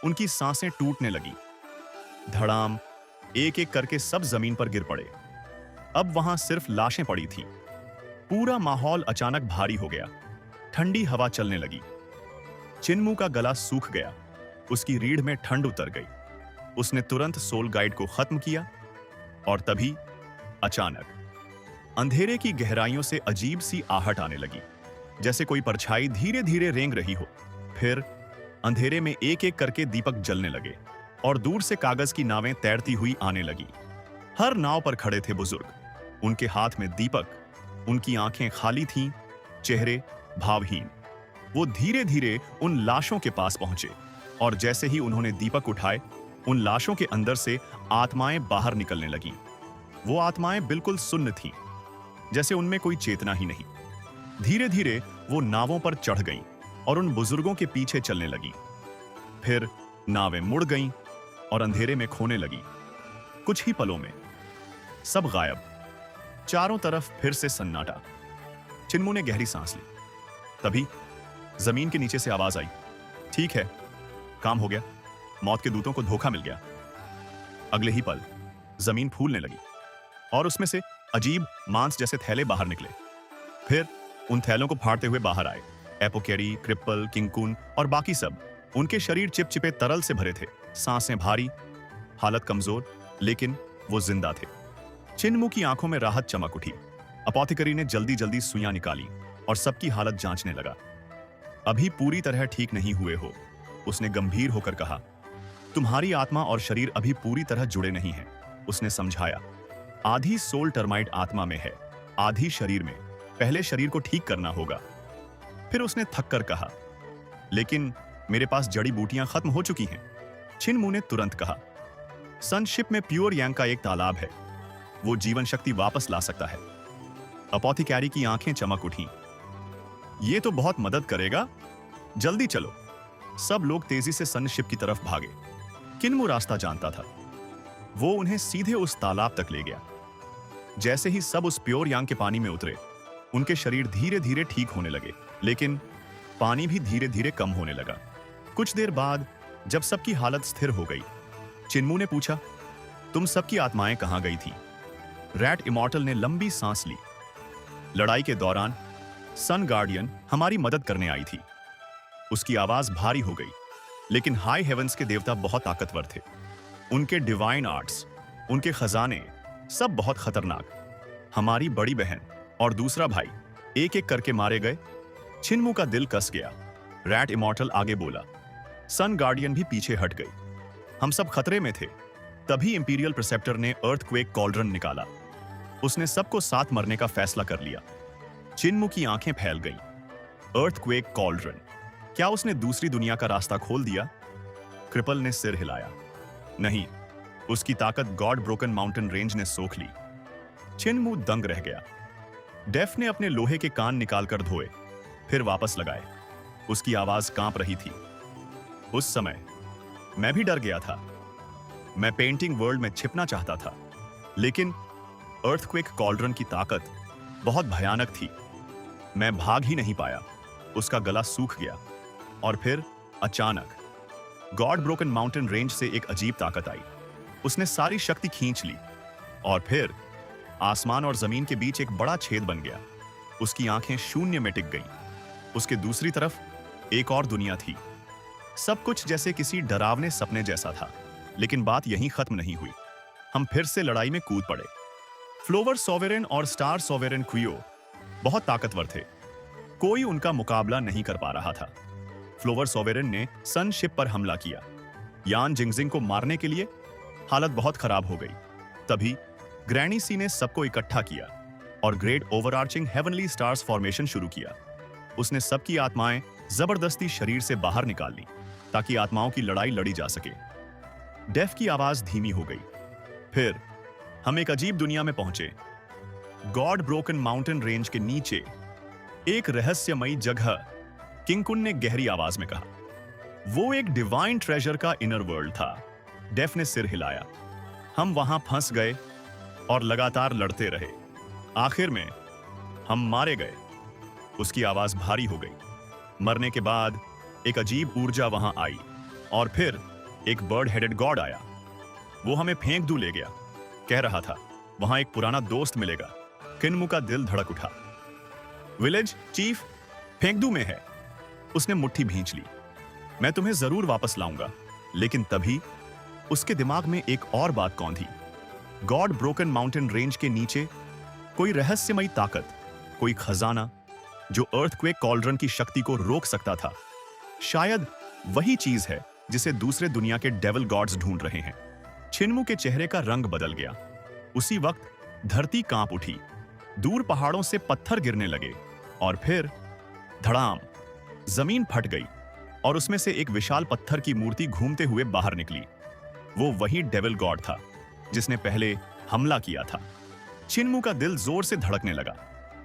उनकी सांसें टूटने लगी। धड़ाम, एक एक करके सब जमीन पर गिर पड़े। अब वहां सिर्फ लाशें पड़ी थीं। पूरा माहौल अचानक भारी हो गया। ठंडी हवा चलने लगी। चिन्मू का गला सूख गया। उसकी रीढ़ में ठंड उतर गई। उसने तुरंत सोल गाइड को खत्म किया और तभी अचानक अंधेरे की गहराइयों से अजीब सी आहट आने लगी, जैसे कोई परछाई धीरे धीरे रेंग रही हो। फिर अंधेरे में एक एक करके दीपक जलने लगे और दूर से कागज की नावें तैरती हुई आने लगी। हर नाव पर खड़े थे बुजुर्ग, उनके हाथ में दीपक, उनकी आंखें खाली थीं, चेहरे भावहीन। वो धीरे धीरे उन लाशों के पास पहुंचे और जैसे ही उन्होंने दीपक उठाए, उन लाशों के अंदर से आत्माएं बाहर निकलने लगीं। वो आत्माएं बिल्कुल सुन्न थीं, जैसे उनमें कोई चेतना ही नहीं। धीरे धीरे वो नावों पर चढ़ गईं और उन बुजुर्गों के पीछे चलने लगीं। फिर नावें मुड़ गईं और अंधेरे में खोने लगीं। कुछ ही पलों में सब गायब। चारों तरफ फिर से सन्नाटा। चिन्मू ने गहरी सांस ली। तभी जमीन के नीचे से आवाज आई, ठीक है, काम हो गया, मौत के दूतों को धोखा मिल गया। अगले ही पल जमीन फूलने लगी और उसमें से अजीब मांस जैसे थैले बाहर निकले। फिर उन थैलों को फाड़ते हुए बाहर आए एपोकेरी, क्रिप्पल, किंगकुन और बाकी सब। उनके शरीर चिपचिपे तरल से भरे थे, सांसें भारी, हालत कमजोर, लेकिन वो जिंदा थे। चिन्मू की आंखों में राहत चमक उठी। अपोथेकरी ने जल्दी जल्दी सुइयां निकाली और सबकी हालत जांचने लगा। अभी पूरी तरह ठीक नहीं हुए हो, उसने गंभीर होकर कहा। तुम्हारी आत्मा और शरीर अभी पूरी तरह जुड़े नहीं हैं, उसने समझाया। आधी सोल टर्माइट आत्मा में है, आधी शरीर में। पहले शरीर को ठीक करना होगा। फिर उसने थक कर कहा, लेकिन मेरे पास जड़ी बूटियां खत्म हो चुकी हैं। चिन्मू ने तुरंत कहा, सनशिप में प्योर यांग का एक तालाब है, वो जीवन शक्ति वापस ला सकता है। अपोथेकरी की आंखें चमक उठीं। ये तो बहुत मदद करेगा, जल्दी चलो। सब लोग तेजी से सनशिप की तरफ भागे। किन्मू रास्ता जानता था, वो उन्हें सीधे उस तालाब तक ले गया। जैसे ही सब उस प्योर यांग के पानी में उतरे, उनके शरीर धीरे धीरे ठीक होने लगे, लेकिन पानी भी धीरे धीरे कम होने लगा। कुछ देर बाद जब सबकी हालत स्थिर हो गई, चिन्मू ने पूछा, तुम सबकी आत्माएं कहां गई थी? रैट इमॉर्टल ने लंबी सांस ली। लड़ाई के दौरान सन गार्डियन हमारी मदद करने आई थी। उसकी आवाज भारी हो गई, लेकिन हाई हेवंस के देवता बहुत ताकतवर थे। उनके डिवाइन आर्ट्स, उनके खजाने, सब बहुत खतरनाक। हमारी बड़ी बहन और दूसरा भाई एक एक करके मारे गए। चिन्मू का दिल कस गया। रैट इमॉर्टल आगे बोला, सन गार्डियन भी पीछे हट गई। हम सब खतरे में थे। तभी इंपीरियल प्रिसेप्टर ने अर्थक्वेक कॉल्ड्रन निकाला। उसने सबको साथ मरने का फैसला कर लिया। चिन्मू की आंखें फैल गईं। अर्थक्वेक कॉल्ड्रन, क्या उसने दूसरी दुनिया का रास्ता खोल दिया? क्रिपल ने सिर हिलाया। नहीं, उसकी ताकत गॉड ब्रोकन माउंटेन रेंज ने सोख ली। चिन्मू दंग रह गया। डेफ ने अपने लोहे के कान निकालकर धोए, फिर वापस लगाए। उसकी आवाज कांप रही थी। उस समय मैं भी डर गया था। मैं पेंटिंग वर्ल्ड में छिपना चाहता था, लेकिन अर्थक्वेक कॉल्ड्रन की ताकत बहुत भयानक थी। मैं भाग ही नहीं पाया। उसका गला सूख गया और फिर अचानक गॉड ब्रोकन माउंटेन रेंज से एक अजीब ताकत आई। उसने सारी शक्ति खींच ली और फिर आसमान और जमीन के बीच एक बड़ा छेद बन गया। उसकी आंखें शून्य में टिक गईं। उसके दूसरी तरफ एक और दुनिया थी। सब कुछ जैसे किसी डरावने सपने जैसा था, लेकिन बात यहीं खत्म नहीं हुई। हम फिर से लड़ाई में कूद पड़े। फ्लोवर सोवेरेन और स्टार सोवेरेन क्वियो बहुत ताकतवर थे। कोई उनका मुकाबला नहीं कर पा रहा था। फ्लोवर सोवेरेन ने सन शिप पर हमला किया। यान जिंगजिंग को मारने के लिए हालत बहुत खराब हो गई। तभी ग्रैनी सी ने सबको इकट्ठा किया और great overarching heavenly stars formation शुरू किया। उसने सबकी आत्माएं जबरदस्ती शरीर से बाहर निकाल ली ताकि आत्माओं की लड़ाई लड़ी जा सके। डेफ की आवाज धीमी हो गई। फिर हम एक अजीब दुनिया में पहुंचे। गॉड ब्रोकन माउंटेन रेंज के नीचे एक रहस्यमयी जगह, किंगकुन ने गहरी आवाज में कहा। वो एक डिवाइन ट्रेजर का इनर वर्ल्ड था। डेफ ने सिर हिलाया। हम वहां फंस गए और लगातार लड़ते रहे। आखिर में हम मारे गए। उसकी आवाज भारी हो गई। मरने के बाद एक अजीब ऊर्जा वहां आई और फिर एक बर्ड हेडेड गॉड आया। वो हमें फेंक दू ले गया। कह रहा था वहां एक पुराना दोस्त मिलेगा। किन्मू का दिल धड़क उठा। विलेज चीफ फेंकदू में है। उसने मुट्ठी भींच ली। मैं तुम्हें जरूर वापस लाऊंगा। लेकिन तभी उसके दिमाग में एक और बात कौन थी। गॉड ब्रोकन माउंटेन रेंज के नीचे कोई रहस्यमयी ताकत, कोई खजाना जो अर्थक्वेक कॉल्ड्रन की शक्ति को रोक सकता था। शायद वही चीज है जिसे दूसरे दुनिया के डेविल गॉड्स ढूंढ रहे हैं। छिनमू के चेहरे का रंग बदल गया। उसी वक्त धरती कांप उठी, दूर पहाड़ों से पत्थर गिरने लगे और फिर धड़ाम, जमीन फट गई और उसमें से एक विशाल पत्थर की मूर्ति घूमते हुए बाहर निकली। वो वही डेविल गॉड था जिसने पहले हमला किया था। छिनमू का दिल जोर से धड़कने लगा,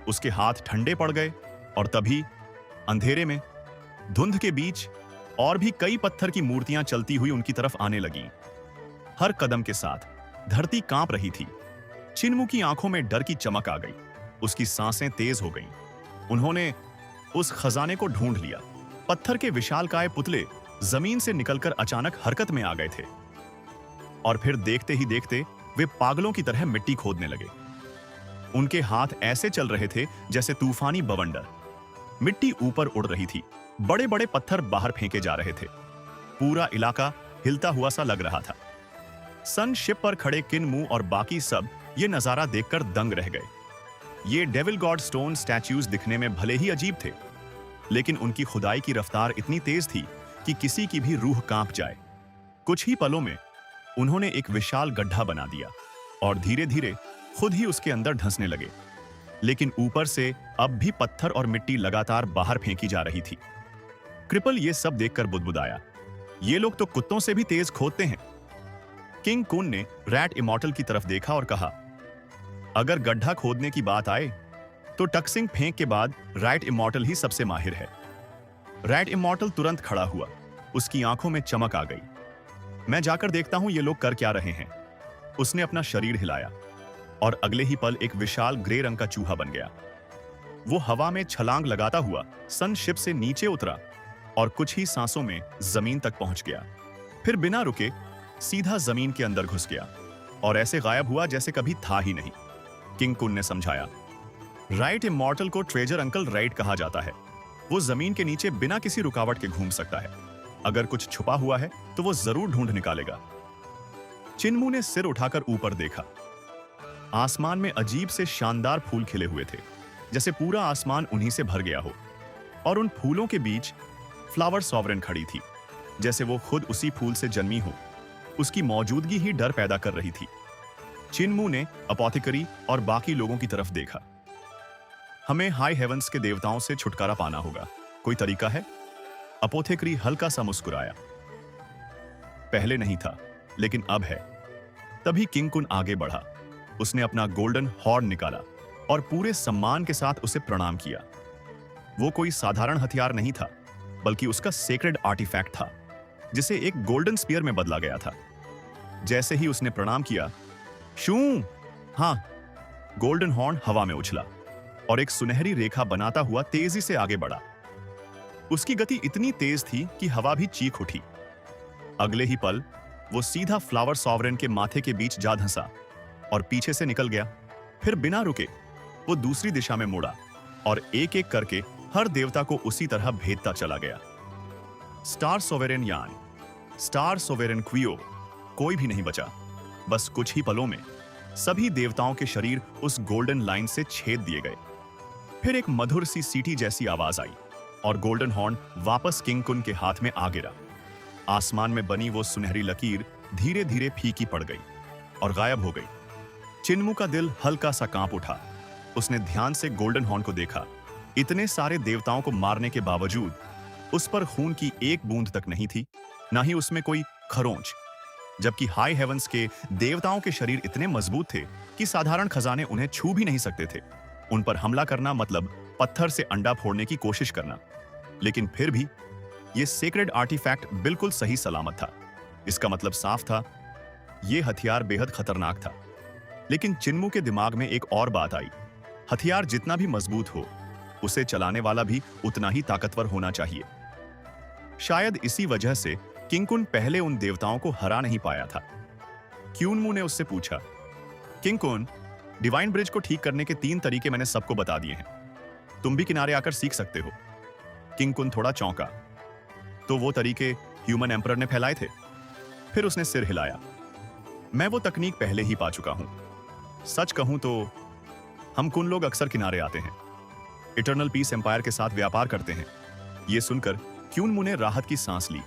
उसके हाथ ठंडे पड़ गए और तभी अंधेरे में, धुंध के बीच और भी कई पत्थर की मूर्तियां चलती हुई उनकी तरफ आने लगीं। हर कदम के साथ धरती कांप रही थी। छिनमू की आंखों में डर की चमक आ गई, उसकी सांसें तेज हो गईं। उन्होंने उस खजाने को ढूंढ लिया। पत्थर के विशालकाय पुतले जमीन से निकलकर अचानक हरकत में आ गए थे और फिर देखते ही देखते वे पागलों की तरह मिट्टी खोदने लगे। उनके हाथ ऐसे चल रहे थे जैसे तूफानी बवंडर। मिट्टी ऊपर उड़ रही थी, बड़े बड़े पत्थर बाहर फेंके जा रहे थे। पूरा इलाका हिलता हुआ सा लग रहा था। सन शिप पर खड़े किनमू और बाकी सब ये नजारा देखकर दंग रह गए। ये डेविल गॉड स्टोन स्टैच्यूज दिखने में भले ही अजीब थे, लेकिन उनकी खुदाई की रफ्तार इतनी तेज थी कि किसी की भी रूह कांप जाए। कुछ ही पलों में उन्होंने एक विशाल गड्ढा बना दिया और धीरे धीरे खुद ही उसके अंदर धंसने लगे। लेकिन ऊपर से अब भी पत्थर और मिट्टी लगातार बाहर फेंकी जा रही थी। क्रिपल ये सब देखकर बुदबुदाया, ये लोग तो कुत्तों से भी तेज खोदते हैं। किंग कुन ने रैट इमॉर्टल की तरफ देखा और कहा, अगर गड्ढा खोदने की बात आए तो टक्सिंग फेंक के बाद रैट इमॉर्टल ही सबसे माहिर है। रैट इमॉर्टल तुरंत खड़ा हुआ, उसकी आंखों में चमक आ गई। मैं जाकर देखता हूं ये लोग कर क्या रहे हैं। उसने अपना शरीर हिलाया और अगले ही पल एक विशाल ग्रे रंग का चूहा बन गया। वो हवा में छलांग लगाता हुआ सन शिप से नीचे उतरा और कुछ ही सांसों में जमीन तक पहुंच गया। फिर बिना रुके सीधा जमीन के अंदर घुस गया और ऐसे गायब हुआ जैसे कभी था ही नहीं। किंग कुन ने समझाया, राइट इमॉर्टल को ट्रेजर अंकल राइट कहा जाता है। वो जमीन के नीचे बिना किसी रुकावट के घूम सकता है। अगर कुछ छुपा हुआ है तो वो जरूर ढूंढ निकालेगा। छिनमू ने सिर उठाकर ऊपर देखा। आसमान में अजीब से शानदार फूल खिले हुए थे, जैसे पूरा आसमान उन्हीं से भर गया हो। और उन फूलों के बीच फ्लावर सॉवरेन खड़ी थी, जैसे वो खुद उसी फूल से जन्मी हो। उसकी मौजूदगी ही डर पैदा कर रही थी। छिनमू ने अपोथेकरी और बाकी लोगों की तरफ देखा। हमें हाई हेवंस के देवताओं से छुटकारा पाना होगा, कोई तरीका है? अपोथेकरी हल्का सा मुस्कुराया। पहले नहीं था, लेकिन अब है। तभी किंग कुन आगे बढ़ा। उसने अपना गोल्डन हॉर्न निकाला और पूरे सम्मान के साथ उसे प्रणाम किया। वो कोई साधारण हथियार नहीं था, बल्कि उसका सेक्रेड आर्टिफैक्ट था, जिसे एक गोल्डन स्पीयर में बदला गया था। जैसे ही उसने प्रणाम किया, शू, हाँ, गोल्डन हॉर्न हवा में उछला और एक सुनहरी रेखा बनाता हुआ तेजी से आगे बढ़ा। उसकी गति इतनी तेज थी कि हवा भी चीख उठी। अगले ही पल वो सीधा फ्लावर सॉवरेन के माथे के बीच जा धंसा और पीछे से निकल गया। फिर बिना रुके वो दूसरी दिशा में मुड़ा और एक एक करके हर देवता को उसी तरह भेदता चला गया। स्टार सोवेरेन यान, स्टार सोवेरेन क्वियो, कोई भी नहीं बचा। बस कुछ ही पलों में सभी देवताओं के शरीर उस गोल्डन लाइन से छेद दिए गए। फिर एक मधुर सी सीटी जैसी आवाज आई और गोल्डन हॉर्न वापस किंग कुन के हाथ में आ गिरा। आसमान में बनी वो सुनहरी लकीर धीरे धीरे फीकी पड़ गई और गायब हो गई। छिनमू का दिल हल्का सा कांप उठा। उसने ध्यान से गोल्डन हॉर्न को देखा। इतने सारे देवताओं को मारने के बावजूद उस पर खून की एक बूंद तक नहीं थी, ना ही उसमें कोई खरोंच। जबकि हाई हेवंस के देवताओं के शरीर इतने मजबूत थे कि साधारण खजाने उन्हें छू भी नहीं सकते थे। उन पर हमला करना मतलब पत्थर से अंडा फोड़ने की कोशिश करना। लेकिन फिर भी यह सेक्रेड आर्टिफैक्ट बिल्कुल सही सलामत था। इसका मतलब साफ था, यह हथियार बेहद खतरनाक था। लेकिन चिन्मू के दिमाग में एक और बात आई। हथियार जितना भी मजबूत हो, उसे चलाने वाला भी उतना ही ताकतवर होना चाहिए। शायद इसी वजह से किंग कुन पहले उन देवताओं को हरा नहीं पाया था। क्यूनमू ने उससे पूछा, किंग कुन, डिवाइन ब्रिज को ठीक करने के 3 तरीके मैंने सबको बता दिए हैं, तुम भी किनारे आकर सीख सकते हो। किंग कुन थोड़ा चौंका। तो वो तरीके ह्यूमन एम्परर ने फैलाए थे? फिर उसने सिर हिलाया। मैं वो तकनीक पहले ही पा चुका हूं। सच कहूं तो हम कुन लोग अक्सर किनारे आते हैं, इटर्नल पीस एम्पायर के साथ व्यापार करते हैं। ये सुनकर क्यूनमू ने राहत की सांस ली।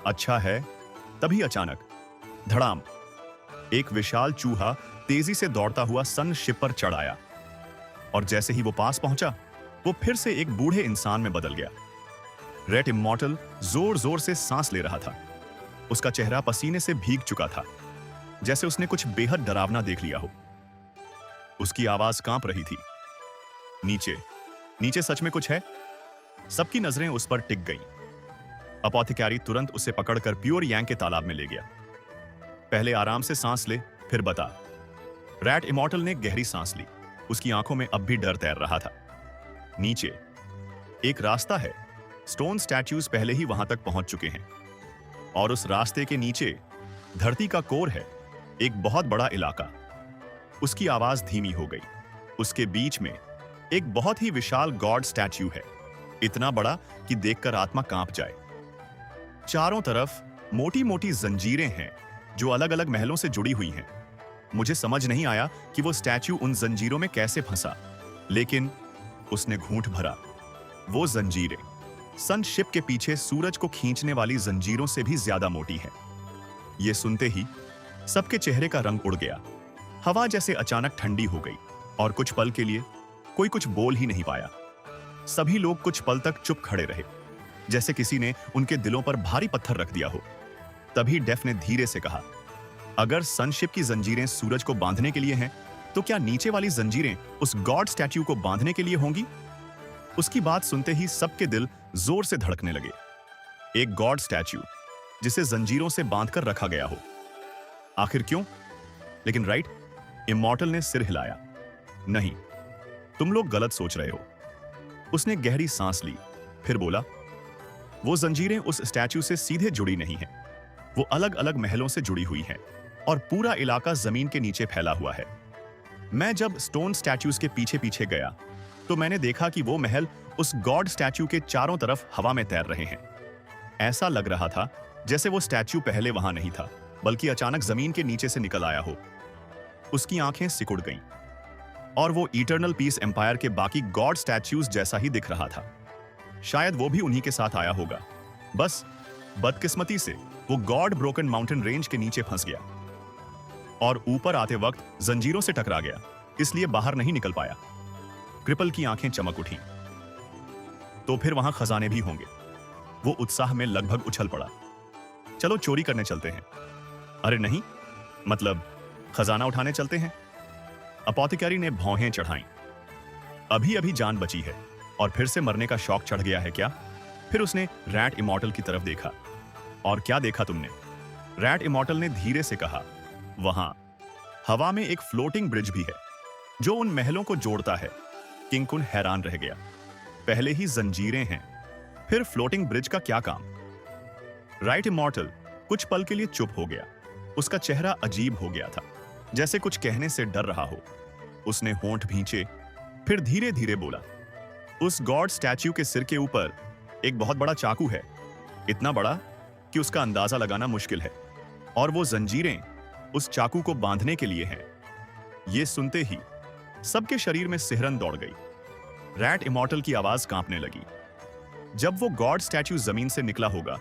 अच्छा है। तभी अचानक धड़ाम, एक विशाल चूहा तेजी से दौड़ता हुआ सन शिप पर चढ़ आया और जैसे ही वो पास पहुंचा, वो फिर से एक बूढ़े इंसान में बदल गया। रेड इमॉर्टल जोर जोर से सांस ले रहा था। उसका चेहरा पसीने से भीग चुका था, जैसे उसने कुछ बेहद डरावना देख लिया हो। उसकी आवाज कांप रही थी। नीचे नीचे सच में कुछ है। सबकी नजरें उस पर टिक गईं। अपोथिकारी तुरंत उसे पकड़कर प्योर यांग के तालाब में ले गया। पहले आराम से सांस ले, फिर बता। रैट इमॉर्टल ने गहरी सांस ली। उसकी आंखों में अब भी डर तैर रहा था। नीचे एक रास्ता है। स्टोन स्टैच्यूज पहले ही वहां तक पहुंच चुके हैं और उस रास्ते के नीचे धरती का कोर है, एक बहुत बड़ा इलाका। उसकी आवाज धीमी हो गई। उसके बीच में एक बहुत ही विशाल गॉड स्टैच्यू है, इतना बड़ा कि देखकर आत्मा कांप जाए। चारों तरफ मोटी मोटी जंजीरें हैं जो अलग अलग महलों से जुड़ी हुई हैं। मुझे समझ नहीं आया कि वो स्टैच्यू उन जंजीरों में कैसे फंसा, लेकिन उसने घूंट भरा। वो जंजीरें सन शिप के पीछे सूरज को खींचने वाली जंजीरों से भी ज्यादा मोटी है। ये सुनते ही सबके चेहरे का रंग उड़ गया। हवा जैसे अचानक ठंडी हो गई और कुछ पल के लिए कोई कुछ बोल ही नहीं पाया। सभी लोग कुछ पल तक चुप खड़े रहे, जैसे किसी ने उनके दिलों पर भारी पत्थर रख दिया हो। तभी डेफ ने धीरे से कहा, अगर सनशिप की जंजीरें सूरज को बांधने के लिए हैं, तो क्या नीचे वाली जंजीरें उस गॉड स्टैच्यू को बांधने के लिए होंगी? उसकी बात सुनते ही सबके दिल जोर से धड़कने लगे। एक गॉड स्टैच्यू जिसे जंजीरों से बांधकर रखा गया हो, आखिर क्यों? लेकिन राइट इमॉर्टल ने सिर हिलाया। नहीं, तुम लोग गलत सोच रहे हो। उसने गहरी सांस ली, फिर बोला, वो जंजीरें उस स्टैच्यू से सीधे जुड़ी नहीं हैं। वो अलग अलग महलों से जुड़ी हुई हैं और पूरा इलाका जमीन के नीचे फैला हुआ है। मैं जब स्टोन स्टैच्यूज के पीछे पीछे गया तो मैंने देखा कि वो महल उस गॉड स्टैच्यू के चारों तरफ हवा में तैर रहे हैं। ऐसा लग रहा था जैसे वो स्टैच्यू पहले वहां नहीं था, बल्कि अचानक जमीन के नीचे से निकल आया हो। उसकी आंखें सिकुड़ गईं और वो इटर्नल पीस एम्पायर के बाकी गॉड स्टैच्यूज जैसा ही दिख रहा था। शायद वो भी उन्हीं के साथ आया होगा। बस बदकिस्मती से वो गॉड ब्रोकन माउंटेन रेंज के नीचे फंस गया और ऊपर आते वक्त जंजीरों से टकरा गया, इसलिए बाहर नहीं निकल पाया। क्रिपल की आंखें चमक उठी। तो फिर वहां खजाने भी होंगे। वो उत्साह में लगभग उछल पड़ा। चलो चोरी करने चलते हैं। अरे नहीं, मतलब खजाना उठाने चलते हैं। अपोथिकारी ने भौहें चढ़ाईं। अभी अभी जान बची है और फिर से मरने का शौक चढ़ गया है क्या? फिर उसने रैट इमॉर्टल की तरफ देखा। और क्या देखा तुमने? रैट इमॉर्टल ने धीरे से कहा, वहां हवा में एक फ्लोटिंग ब्रिज भी है जो उन महलों को जोड़ता है। किंग-कुन हैरान रह गया। पहले ही जंजीरें हैं, फिर फ्लोटिंग ब्रिज का क्या काम? राइट इमॉर्टल कुछ पल के लिए चुप हो गया। उसका चेहरा अजीब हो गया था, जैसे कुछ कहने से डर रहा हो। उसने होंठ भींचे, फिर धीरे धीरे बोला, उस गॉड स्टैच्यू के सिर के ऊपर एक बहुत बड़ा चाकू है, इतना बड़ा कि उसका अंदाजा लगाना मुश्किल है, और वो जंजीरें उस चाकू को बांधने के लिए हैं। ये सुनते ही सबके शरीर में सिहरन दौड़ गई। रैट इमॉर्टल की आवाज कांपने लगी। जब वो गॉड स्टैच्यू जमीन से निकला होगा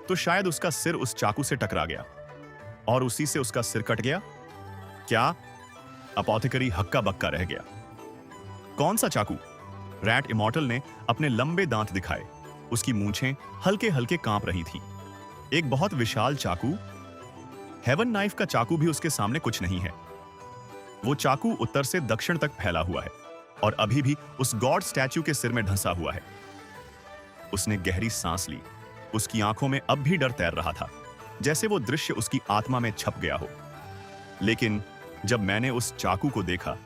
तो शायद उसका सिर उस चाकू से टकरा गया और उसी से उसका सिर कट गया। क्या? अपोथिकरी हक्का बक्का रह गया। कौन सा चाकू? रैट इमॉर्टल ने अपने लंबे दांत दिखाए। उसकी मूंछें हल्के हल्के कांप रही थीं। एक बहुत विशाल चाकू? हेवन नाइफ का चाकू भी उसके सामने कुछ नहीं है। वो चाकू उत्तर से दक्षिण तक फैला हुआ है और अभी भी उस गॉड स्टैच्यू के सिर में ढंसा हुआ है। उसने गहरी सांस ली। उसकी आंखों में अब भी डर तैर रहा था, जैसे वो दृश्य उसकी आत्मा में छप गया हो। लेकिन जब मैंने उस चाकू को देखा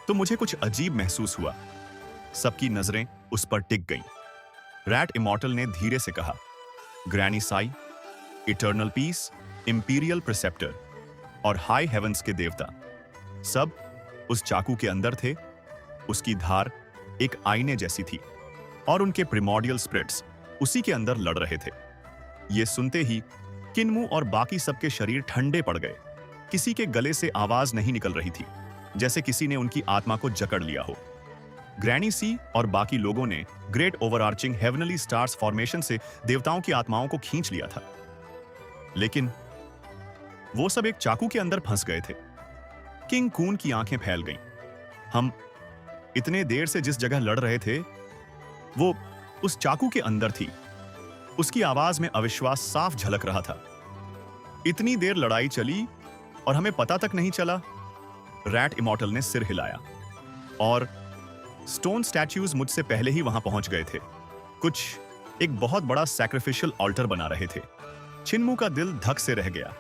तो मुझे कुछ अजीब महसूस हुआ। सबकी नजरें उस पर टिक गईं। रैट इमॉर्टल ने धीरे से कहा, granny Sai, eternal peace, imperial preceptor और हाई हेवंस के देवता सब उस चाकू के अंदर थे। उसकी धार एक आईने जैसी थी और उनके प्रिमोर्डियल स्पिरिट्स उसी के अंदर लड़ रहे थे। ये सुनते ही किन्मू और बाकी सबके शरीर ठंडे पड़ गए। किसी के गले से आवाज नहीं निकल रही थी, जैसे किसी ने उनकी आत्मा को जकड़ लिया हो। ग्रैनी सी और बाकी लोगों ने great overarching heavenly stars formation से देवताओं की आत्माओं को खींच लिया था, लेकिन वो सब एक चाकू के अंदर फंस गए थे। किंग कून की आंखें फैल गईं। हम इतने देर से जिस जगह लड़ रहे थे वो उस चाकू के अंदर थी। उसकी आवाज में अविश्वास साफ झलक रहा था। इतनी देर लड़ाई चली और हमें पता तक नहीं चला। रैट इमॉर्टल ने सिर हिलाया और स्टोन स्टैच्यूज मुझसे पहले ही वहां पहुंच गए थे। कुछ एक बहुत बड़ा सैक्रिफिशियल ऑल्टर बना रहे थे। छिनमू का दिल धक से रह गया।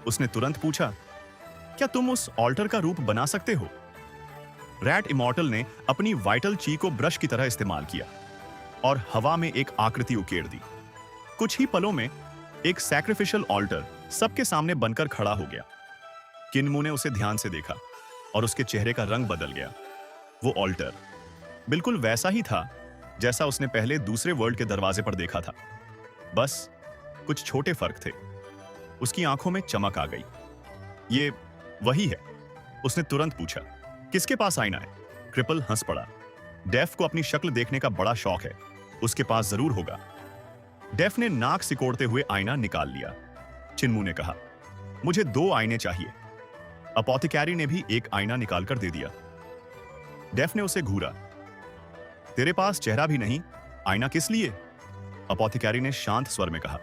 उसने तुरंत पूछा, क्या तुम उस ऑल्टर का रूप बना सकते हो? रैट इमॉर्टल ने अपनी वाइटल ची को ब्रश की तरह इस्तेमाल किया और हवा में एक आकृति उकेर दी। कुछ ही पलों में एक सैक्रिफिशियल ऑल्टर सबके सामने बनकर खड़ा हो गया। किन्मू ने उसे ध्यान से देखा और उसके चेहरे का रंग बदल गया। वो ऑल्टर बिल्कुल वैसा ही था जैसा उसने पहले दूसरे वर्ल्ड के दरवाजे पर देखा था, बस कुछ छोटे फर्क थे। उसकी आंखों में चमक आ गई। ये वही है? उसने तुरंत पूछा। किसके पास आईना है? क्रिपल हंस पड़ा। डेफ को अपनी शक्ल देखने का बड़ा शौक है, उसके पास जरूर होगा। डेफ ने नाक सिकोड़ते हुए आईना निकाल लिया। छिनमू ने कहा, मुझे 2 आईने चाहिए। अपोथिकैरी ने भी एक आईना निकालकर दे दिया। डेफ ने उसे घूरा। तेरे पास चेहरा भी नहीं, आईना किस लिए? अपोथिकैरी ने शांत स्वर में कहा,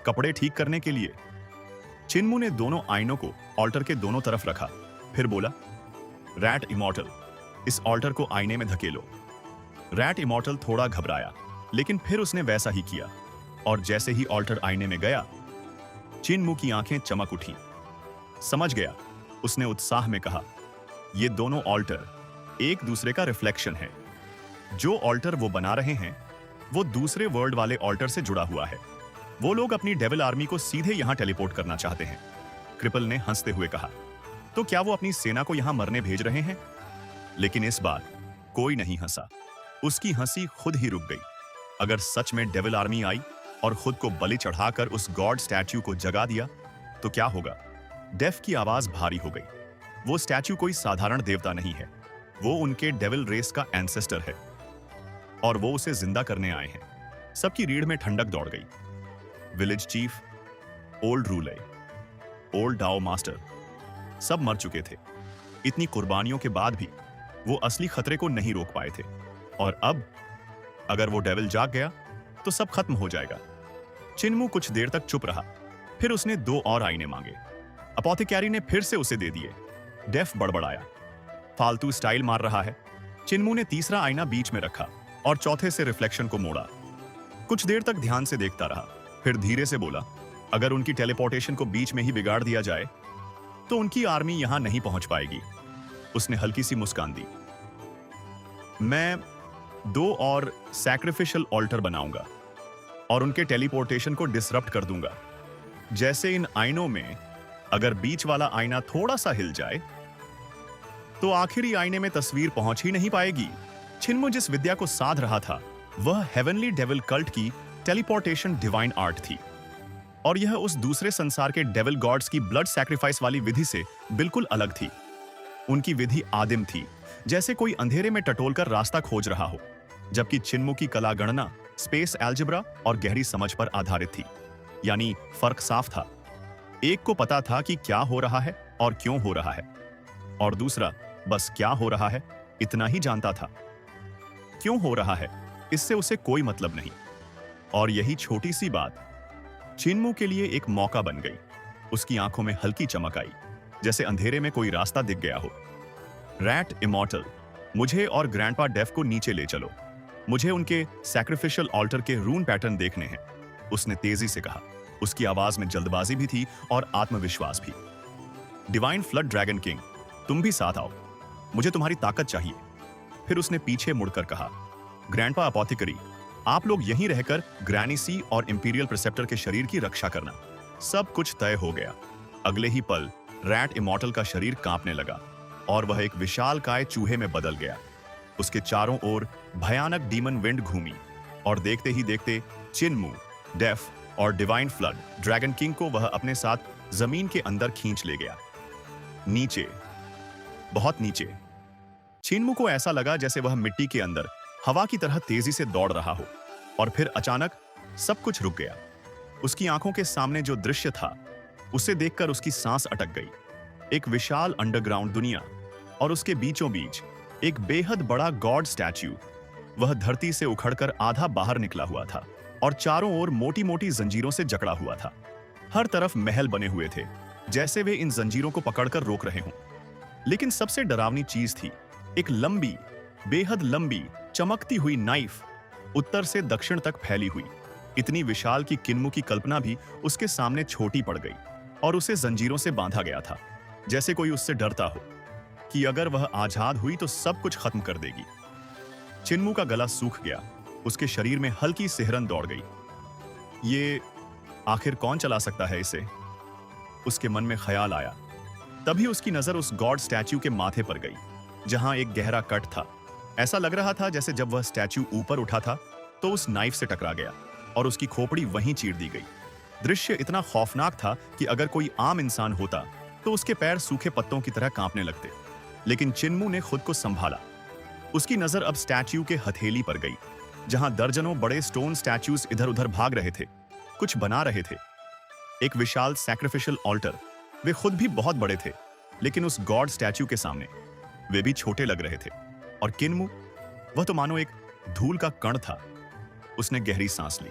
कपड़े ठीक करने के लिए। छिनमू ने दोनों आईनों को ऑल्टर के दोनों तरफ रखा, फिर बोला, रैट इमॉर्टल, इस ऑल्टर को आईने में धकेलो। रैट इमॉर्टल थोड़ा घबराया, लेकिन फिर उसने वैसा ही किया और जैसे ही ऑल्टर आईने में गया, छिनमू की आंखें चमक उठी। समझ गया, उसने उत्साह में कहा, ये दोनों ऑल्टर एक दूसरे का रिफ्लेक्शन है। जो ऑल्टर वो बना रहे हैं वो दूसरे वर्ल्ड वाले ऑल्टर से जुड़ा हुआ है। वो लोग अपनी डेविल आर्मी को सीधे यहां टेलीपोर्ट करना चाहते हैं। क्रिपल ने हंसते हुए कहा, तो क्या वो अपनी सेना को यहां मरने भेज रहे हैं? लेकिन इस बार कोई नहीं हंसा। उसकी हंसी खुद ही रुक गई। अगर सच में डेविल आर्मी आई और खुद को बलि चढ़ाकर उस गॉड स्टैच्यू को जगा दिया तो क्या होगा? डेफ की आवाज भारी हो गई। वो स्टैच्यू कोई साधारण देवता नहीं है, वो उनके डेविल रेस का एंसेस्टर है और वो उसे जिंदा करने आए हैं। सबकी रीढ़ में ठंडक दौड़ गई। Village chief, old रूले, old Dao master, सब मर चुके थे। इतनी कुर्बानियों के बाद भी वो असली खतरे को नहीं रोक पाए थे। और अब अगर वो डेविल जाग गया तो सब खत्म हो जाएगा। छिनमू कुछ देर तक चुप रहा, फिर उसने 2 और आईने मांगे। अपोथिकैरी ने फिर से उसे दे दिए। डेफ बड़बड़ाया, फालतू स्टाइल मार रहा है। छिनमू ने तीसरा आईना बीच में रखा और चौथे से रिफ्लेक्शन को मोड़ा। कुछ देर तक ध्यान से देखता रहा, फिर धीरे से बोला, अगर उनकी टेलीपोर्टेशन को बीच में ही बिगाड़ दिया जाए तो उनकी आर्मी यहां नहीं पहुंच पाएगी। उसने हल्की सी मुस्कान दी। मैं 2 और सैक्रिफिशियल ऑल्टर बनाऊंगा और उनके टेलीपोर्टेशन को डिसरप्ट कर दूंगा। जैसे इन आईनों में अगर बीच वाला आईना थोड़ा सा हिल जाए तो आखिरी आईने में तस्वीर पहुंच ही नहीं पाएगी। छिनमू जिस विद्या को साध रहा था वह हेवनली डेविल कल्ट की टेलीपोर्टेशन डिवाइन आर्ट थी और यह उस दूसरे संसार के डेविल गॉड्स की ब्लड सैक्रिफाइस वाली विधि से बिल्कुल अलग थी। उनकी विधि आदिम थी, जैसे कोई अंधेरे में टटोलकर रास्ता खोज रहा हो, जबकि छिनमू की कला गणना स्पेस एल्जेब्रा और गहरी समझ पर आधारित थी। यानी फर्क साफ था। एक को पता था कि क्या हो रहा है और क्यों हो रहा है, और दूसरा बस क्या हो रहा है इतना ही जानता था। क्यों हो रहा है इससे उसे कोई मतलब नहीं। और यही छोटी सी बात छिनमू के लिए एक मौका बन गई। उसकी आंखों में हल्की चमक आई, जैसे अंधेरे में कोई रास्ता दिख गया हो। रैट इमॉर्टल, मुझे और ग्रैंडपा डेफ को नीचे ले चलो। मुझे उनके सैक्रिफिशियल ऑल्टर के रून पैटर्न देखने हैं, उसने तेजी से कहा। उसकी आवाज में जल्दबाजी भी थी और आत्मविश्वास भी। डिवाइन फ्लड ड्रैगन किंग, तुम भी साथ आओ, मुझे तुम्हारी ताकत चाहिए। फिर उसने पीछे मुड़कर कहा, ग्रैंडपा अपोथिकरी, आप लोग यहीं रहकर ग्रैनी सी और इंपीरियल प्रिसेप्टर के शरीर की रक्षा करना। सब कुछ तय हो गया। अगले ही पल रैट इमॉर्टल का शरीर कांपने लगा और वह एक विशालकाय चूहे में बदल गया। उसके चारों ओर भयानक डीमन विंड घूमी और देखते ही देखते छिनमू, डेफ और डिवाइन फ्लड ड्रैगन किंग को वह अपने साथ जमीन के अंदर खींच ले गया। नीचे, बहुत नीचे, छिनमू को ऐसा लगा जैसे वह मिट्टी के अंदर हवा की तरह तेजी से दौड़ रहा हो, और फिर अचानक सब कुछ रुक गया। उसकी आंखों के सामने जो दृश्य था उसे देखकर उसकी सांस अटक गई। एक विशाल अंडरग्राउंड दुनिया, और उसके बीचों बीच एक बेहद बड़ा गॉड स्टैच्यू। वह धरती से उखड़कर आधा बाहर निकला हुआ था और चारों ओर मोटी मोटी जंजीरों से जकड़ा हुआ था। हर तरफ महल बने हुए थे, जैसे वे इन जंजीरों को पकड़कर रोक रहे हों। लेकिन सबसे डरावनी चीज थी एक लंबी, बेहद लंबी, चमकती हुई नाइफ, उत्तर से दक्षिण तक फैली हुई, इतनी विशाल कि किन्मू की कल्पना भी उसके सामने छोटी पड़ गई, और उसे जंजीरों से बांधा गया था, जैसे कोई उससे डरता हो कि अगर वह आजाद हुई तो सब कुछ खत्म कर देगी। चिन्मू का गला सूख गया, उसके शरीर में हल्की सिहरन दौड़ गई। ये आखिर कौन चला सकता है इसे? उसके मन में ख्याल आया। तभी उसकी नजर उस गॉड स्टैच्यू के माथे पर गई, जहां एक गहरा कट था। ऐसा लग रहा था जैसे जब वह स्टैच्यू ऊपर उठा था तो उस नाइफ से टकरा गया और उसकी खोपड़ी वहीं चीर दी गई। दृश्य इतना खौफनाक था कि अगर कोई आम इंसान होता तो उसके पैर सूखे पत्तों की तरह कांपने लगते। लेकिन चिन्मू ने खुद को संभाला। उसकी नजर अब स्टैच्यू के हथेली पर गई, जहां दर्जनों बड़े स्टोन स्टैच्यूज इधर उधर भाग रहे थे, कुछ बना रहे थे। एक विशाल सैक्रिफिशियल ऑल्टर। वे खुद भी बहुत बड़े थे, लेकिन उस गॉड स्टैच्यू के सामने वे भी छोटे लग रहे थे। और किन्मू, वह तो मानो एक धूल का कण था। उसने गहरी सांस ली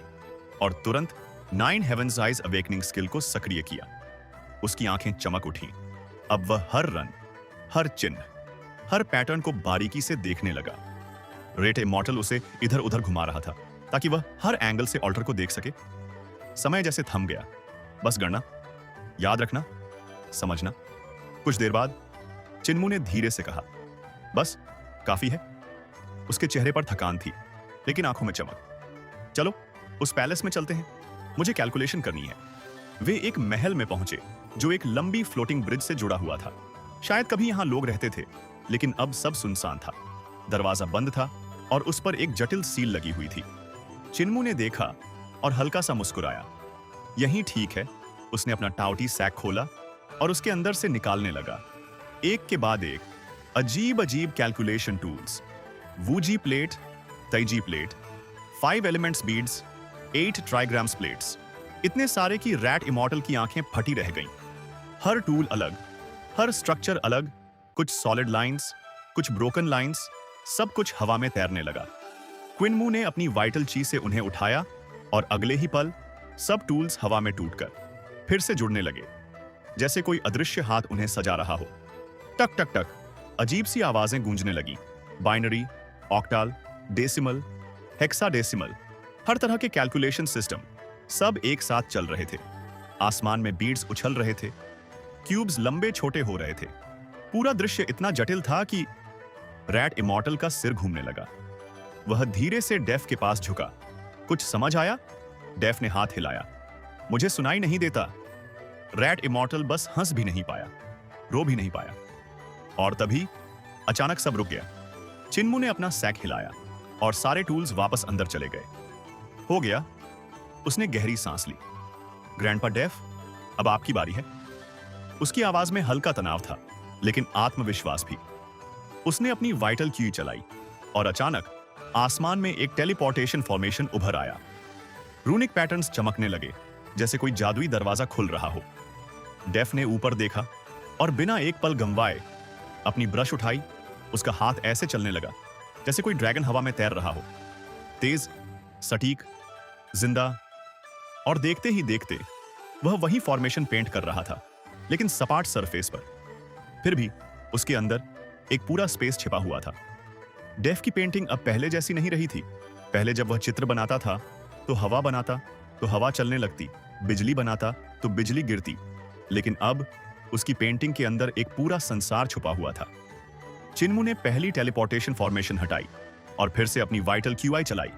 और तुरंत 9 हेवंस आइज अवेकनिंग स्किल को सक्रिय किया। उसकी आंखें चमक उठी। अब वह हर रंग, हर चिन्ह, हर पैटर्न को बारीकी से देखने लगा। रेट इमॉर्टल उसे इधर उधर घुमा रहा था ताकि वह हर एंगल से ऑल्टर को देख सके। समय जैसे थम गया। बस गणना, याद रखना, समझना। कुछ देर बाद चिन्मू ने धीरे से कहा, बस काफी है। उसके चेहरे पर थकान थी, लेकिन आंखों में चमक। चलो उस पैलेस में चलते हैं, मुझे कैलकुलेशन करनी है। वे एक महल में पहुंचे जो एक लंबी फ्लोटिंग ब्रिज से जुड़ा हुआ था। शायद कभी यहां लोग रहते थे, लेकिन अब सब सुनसान था। दरवाजा बंद था और उस पर एक जटिल सील लगी हुई थी। चिन्मू ने देखा और हल्का सा मुस्कुराया। यही ठीक है। उसने अपना टाउटी सैक खोला और उसके अंदर से निकालने लगा एक के बाद एक अजीब अजीब कैलकुलेशन टूल्स। वूजी प्लेट, तैजी plate, 5 elements beads, 8 trigrams plates. इतने सारे कि रैट इमॉर्टल की आंखें फटी रह गईं। हर टूल अलग, हर स्ट्रक्चर अलग, कुछ सॉलिड लाइंस, कुछ ब्रोकन लाइंस, सब कुछ हवा में तैरने लगा। क्विन्मू ने अपनी वाइटल ची से उन्हें उठाया और अगले ही पल सब टूल्स हवा में टूटकर फिर से जुड़ने लगे, जैसे कोई अदृश्य हाथ उन्हें सजा रहा हो। टक टक टक अजीब सी आवाजें गूंजने लगी। बाइनरी, ऑक्टाल, डेसिमल, हेक्साडेसिमल, हर तरह के कैलकुलेशन सिस्टम सब एक साथ चल रहे थे। आसमान में बीड्स उछल रहे थे, क्यूब्स लंबे छोटे हो रहे थे। पूरा दृश्य इतना जटिल था कि रैट इमॉर्टल का सिर घूमने लगा। वह धीरे से डेफ के पास झुका। कुछ समझ आया? डेफ ने हाथ हिलाया। मुझे सुनाई नहीं देता। रैट इमॉर्टल बस हंस भी नहीं पाया, रो भी नहीं पाया। और तभी अचानक सब रुक गया। चिन्मू ने अपना सैक हिलाया और सारे टूल्स वापस अंदर चले गए। हो गया। उसने गहरी सांस ली। ग्रैंडपा डेफ, अब आपकी बारी है। उसकी आवाज में हल्का तनाव था, लेकिन आत्मविश्वास भी। उसने अपनी वाइटल की चलाई और अचानक आसमान में एक टेलीपोर्टेशन फॉर्मेशन उभर आया। रूनिक पैटर्न्स चमकने लगे, जैसे कोई जादुई दरवाजा खुल रहा हो। डेफ ने ऊपर देखा और बिना एक पल गंवाए अपनी ब्रश उठाई। उसका हाथ ऐसे चलने लगा जैसे कोई ड्रैगन हवा में तैर रहा हो, तेज, सटीक, जिंदा। और देखते ही देखते वह वही फॉर्मेशन पेंट कर रहा था, लेकिन सपाट सरफेस पर। फिर भी उसके अंदर एक पूरा स्पेस छिपा हुआ था। डेफ की पेंटिंग अब पहले जैसी नहीं रही थी। पहले जब वह चित्र बनाता था तो हवा बनाता तो हवा चलने लगती, बिजली बनाता तो बिजली गिरती। लेकिन अब उसकी पेंटिंग के अंदर एक पूरा संसार छुपा हुआ था। चिन्मू ने पहली टेलीपोर्टेशन फॉर्मेशन हटाई और फिर से अपनी वाइटल क्यूआई चलाई।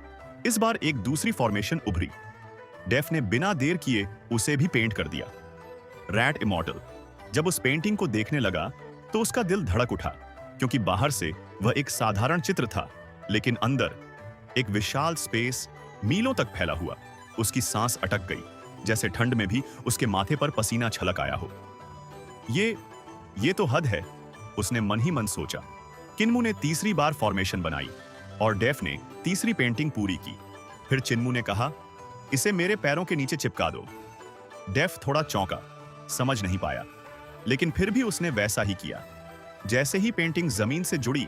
इस बार एक दूसरी फॉर्मेशन उभरी। डेफ ने बिना देर किए उसे भी पेंट कर दिया। रैट इमॉर्टल जब उस पेंटिंग को देखने लगा तो उसका दिल धड़क उठा, क्योंकि बाहर से वह एक साधारण चित्र था, लेकिन अंदर एक विशाल स्पेस मीलों तक फैला हुआ। उसकी सांस अटक गई, जैसे ठंड में भी उसके माथे पर पसीना छलक आया हो। ये तो हद है, उसने मन ही मन सोचा। किन्मू ने तीसरी बार फॉर्मेशन बनाई और डेफ ने तीसरी पेंटिंग पूरी की। फिर चिन्मू ने कहा, इसे मेरे पैरों के नीचे चिपका दो। डेफ थोड़ा चौंका, समझ नहीं पाया, लेकिन फिर भी उसने वैसा ही किया। जैसे ही पेंटिंग जमीन से जुड़ी,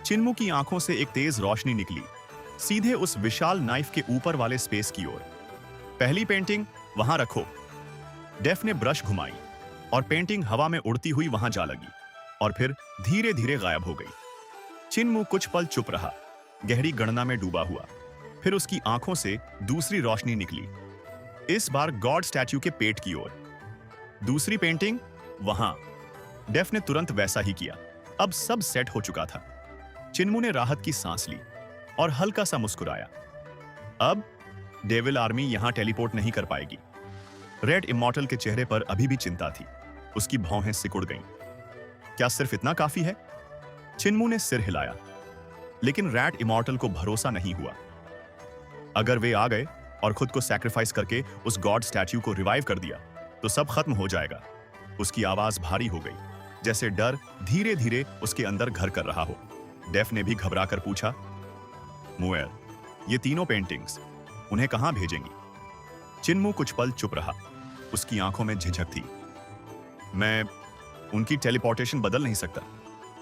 चिन्मू की आंखों से एक तेज रोशनी निकली, सीधे उस विशाल नाइफ के ऊपर वाले स्पेस की ओर। पहली पेंटिंग वहां रखो। डेफ ने ब्रश घुमाई और पेंटिंग हवा में उड़ती हुई वहां जा लगी और फिर धीरे धीरे गायब हो गई। चिन्मू कुछ पल चुप रहा, गहरी गणना में डूबा हुआ। फिर उसकी आंखों से दूसरी रोशनी निकली, इस बार गॉड स्टैच्यू के पेट की ओर। दूसरी पेंटिंग वहां। डेफ ने तुरंत वैसा ही किया। अब सब सेट हो चुका था। चिन्मू ने राहत की सांस ली और हल्का सा मुस्कुराया। अब डेविल आर्मी यहां टेलीपोर्ट नहीं कर पाएगी। रेड इमॉर्टल के चेहरे पर अभी भी चिंता थी। उसकी भौहें सिकुड़ गईं। क्या सिर्फ इतना काफी है? चिन्मू ने सिर हिलाया, लेकिन रैट इमॉर्टल को भरोसा नहीं हुआ। अगर वे आ गए और खुद को सैक्रिफाइस करके उस गॉड स्टैच्यू को रिवाइव कर दिया तो सब खत्म हो जाएगा। उसकी आवाज भारी हो गई, जैसे डर धीरे धीरे उसके अंदर घर कर रहा हो। डेफ ने भी घबराकर पूछा, मुएर, ये तीनों पेंटिंग्स उन्हें कहां भेजेंगी? चिन्मू कुछ पल चुप रहा। उसकी आंखों में झिझक थी। मैं उनकी टेलीपोर्टेशन बदल नहीं सकता,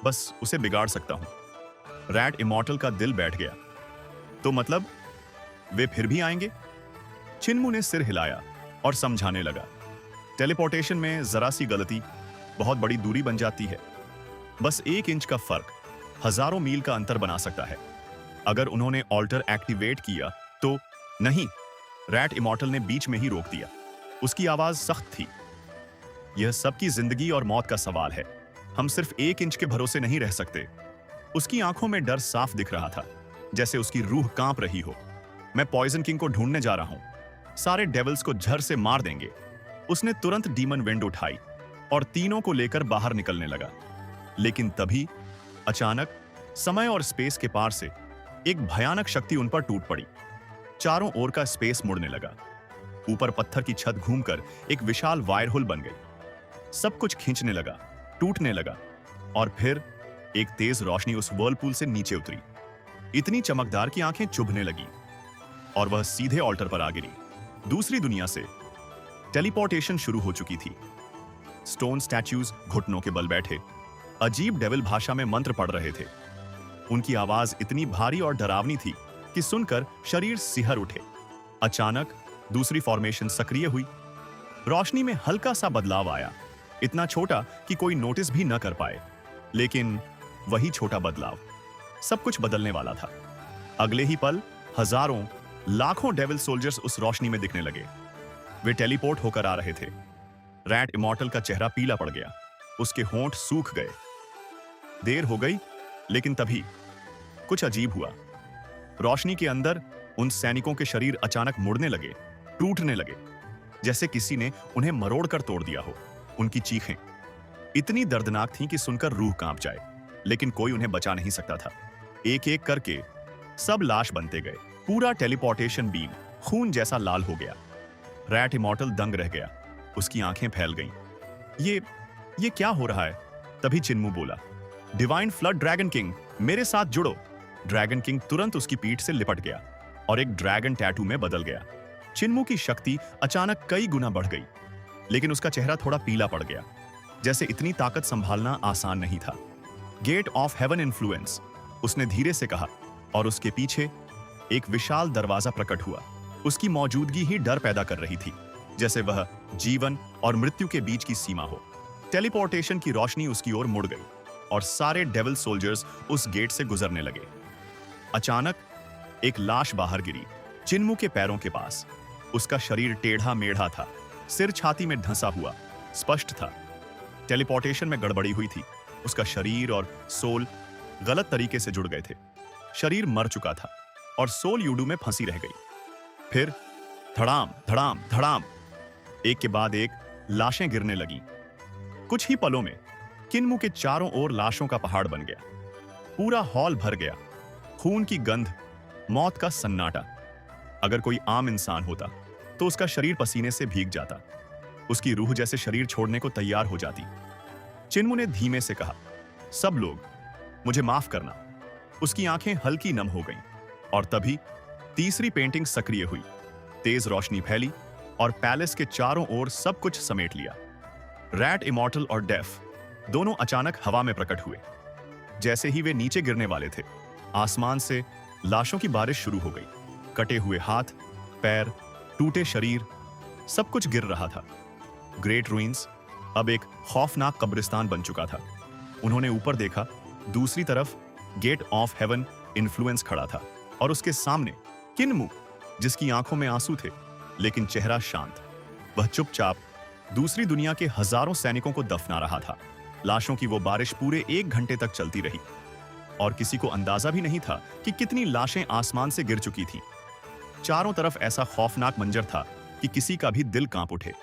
बस उसे बिगाड़ सकता हूं। रैट इमॉर्टल का दिल बैठ गया। तो मतलब वे फिर भी आएंगे? चिन्मू ने सिर हिलाया और समझाने लगा, टेलीपोर्टेशन में जरा सी गलती बहुत बड़ी दूरी बन जाती है। बस 1 इंच का फर्क हजारों मील का अंतर बना सकता है। अगर उन्होंने ऑल्टर एक्टिवेट किया तो नहीं। रैट इमॉर्टल ने बीच में ही रोक दिया। उसकी आवाज सख्त थी। यह सबकी जिंदगी और मौत का सवाल है। हम सिर्फ 1 इंच के भरोसे नहीं रह सकते। उसकी आंखों में डर साफ दिख रहा था, जैसे उसकी रूह कांप रही हो। मैं पॉइजन किंग को ढूंढने जा रहा हूं। सारे डेविल्स को झर से मार देंगे। उसने तुरंत डीमन विंड उठाई और तीनों को लेकर बाहर निकलने लगा। लेकिन तभी अचानक समय और स्पेस के पार से एक भयानक शक्ति उन पर टूट पड़ी। चारों ओर का स्पेस मुड़ने लगा। ऊपर पत्थर की छत घूमकर एक विशाल वायर होल बन गई। सब कुछ खींचने लगा, टूटने लगा और फिर एक तेज रोशनी उस वर्लपूल से नीचे उतरी, इतनी चमकदार कि आंखें चुभने लगी और वह सीधे ऑल्टर पर आ गिरी। दूसरी दुनिया से टेलीपोर्टेशन शुरू हो चुकी थी। स्टोन स्टैच्यूज घुटनों के बल बैठे अजीब डेविल भाषा में मंत्र पढ़ रहे थे। उनकी आवाज इतनी भारी और डरावनी थी कि सुनकर शरीर सिहर उठे। अचानक दूसरी फॉर्मेशन सक्रिय हुई। रोशनी में हल्का सा बदलाव आया, इतना छोटा कि कोई नोटिस भी न कर पाए, लेकिन वही छोटा बदलाव सब कुछ बदलने वाला था। अगले ही पल हजारों लाखों डेविल सोल्जर्स उस रोशनी में दिखने लगे। वे टेलीपोर्ट होकर आ रहे थे। रैट इमॉर्टल का चेहरा पीला पड़ गया, उसके होंठ सूख गए। देर हो गई, लेकिन तभी कुछ अजीब हुआ। रोशनी के अंदर उन सैनिकों के शरीर अचानक मुड़ने लगे, टूटने लगे, जैसे किसी ने उन्हें मरोड़कर तोड़ दिया हो। उनकी चीखें इतनी दर्दनाक थीं कि सुनकर रूह कांप जाए, लेकिन कोई उन्हें बचा नहीं सकता था। एक एक करके सब लाश बनते गए। पूरा टेलीपोर्टेशन बीम खून जैसा लाल हो गया। रैट इमॉर्टल दंग रह गया, उसकी आंखें फैल गईं। ये क्या हो रहा है? तभी चिन्मू बोला, डिवाइन फ्लड ड्रैगन किंग, मेरे साथ जुड़ो। ड्रैगन किंग तुरंत उसकी पीठ से लिपट गया और एक ड्रैगन टैटू में बदल गया। चिन्मू की शक्ति अचानक कई गुना बढ़ गई, लेकिन उसका चेहरा थोड़ा पीला पड़ गया, जैसे इतनी ताकत संभालना आसान नहीं था। गेट ऑफ हेवन इन्फ्लुएंस, उसने धीरे से कहा, और उसके पीछे एक विशाल दरवाजा प्रकट हुआ। उसकी मौजूदगी ही डर पैदा कर रही थी, जैसे वह जीवन और मृत्यु के बीच की सीमा हो। टेलीपोर्टेशन की रोशनी उसकी ओर मुड़ गई और सारे डेविल सोल्जर्स उस गेट से गुजरने लगे। अचानक एक लाश बाहर गिरी, चिन्मू के पैरों के पास। उसका शरीर टेढ़ा मेढ़ा था, सिर छाती में ढंसा हुआ स्पष्ट था। टेलीपोर्टेशन में गड़बड़ी हुई थी। उसका शरीर और सोल गलत तरीके से जुड़ गए थे। शरीर मर चुका था और सोल यूडू में फंसी रह गई। फिर धड़ाम धड़ाम धड़ाम, एक के बाद एक लाशें गिरने लगीं। कुछ ही पलों में किन्मू के चारों ओर लाशों का पहाड़ बन गया। पूरा हॉल भर गया, खून की गंध, मौत का सन्नाटा। अगर कोई आम इंसान होता तो उसका शरीर पसीने से भीग जाता, उसकी रूह जैसे शरीर छोड़ने को तैयार हो जाती। चिन्मू ने धीमे से कहा, सब लोग मुझे माफ करना। उसकी आंखें हल्की नम हो गईं और तभी तीसरी पेंटिंग सक्रिय हुई। तेज रोशनी फैली और पैलेस के चारों ओर सब कुछ समेट लिया। रैट इमॉर्टल और डेफ दोनों अचानक हवा में प्रकट हुए। जैसे ही वे नीचे गिरने वाले थे, आसमान से लाशों की बारिश शुरू हो गई। कटे हुए हाथ, पैर, टूटे शरीर, सब कुछ गिर रहा था। ग्रेट रूइंस अब एक खौफनाक कब्रिस्तान बन चुका था। उन्होंने ऊपर देखा, दूसरी तरफ गेट ऑफ हेवन इन्फ्लुएंस खड़ा था और उसके सामने किन्मू, जिसकी आंखों में आंसू थे लेकिन चेहरा शांत। वह चुपचाप दूसरी दुनिया के हजारों सैनिकों को दफना रहा था। लाशों की वो बारिश पूरे 1 घंटे तक चलती रही और किसी को अंदाजा भी नहीं था कि कितनी लाशें आसमान से गिर चुकी थीं। चारों तरफ ऐसा खौफनाक मंजर था कि किसी का भी दिल कांप उठे।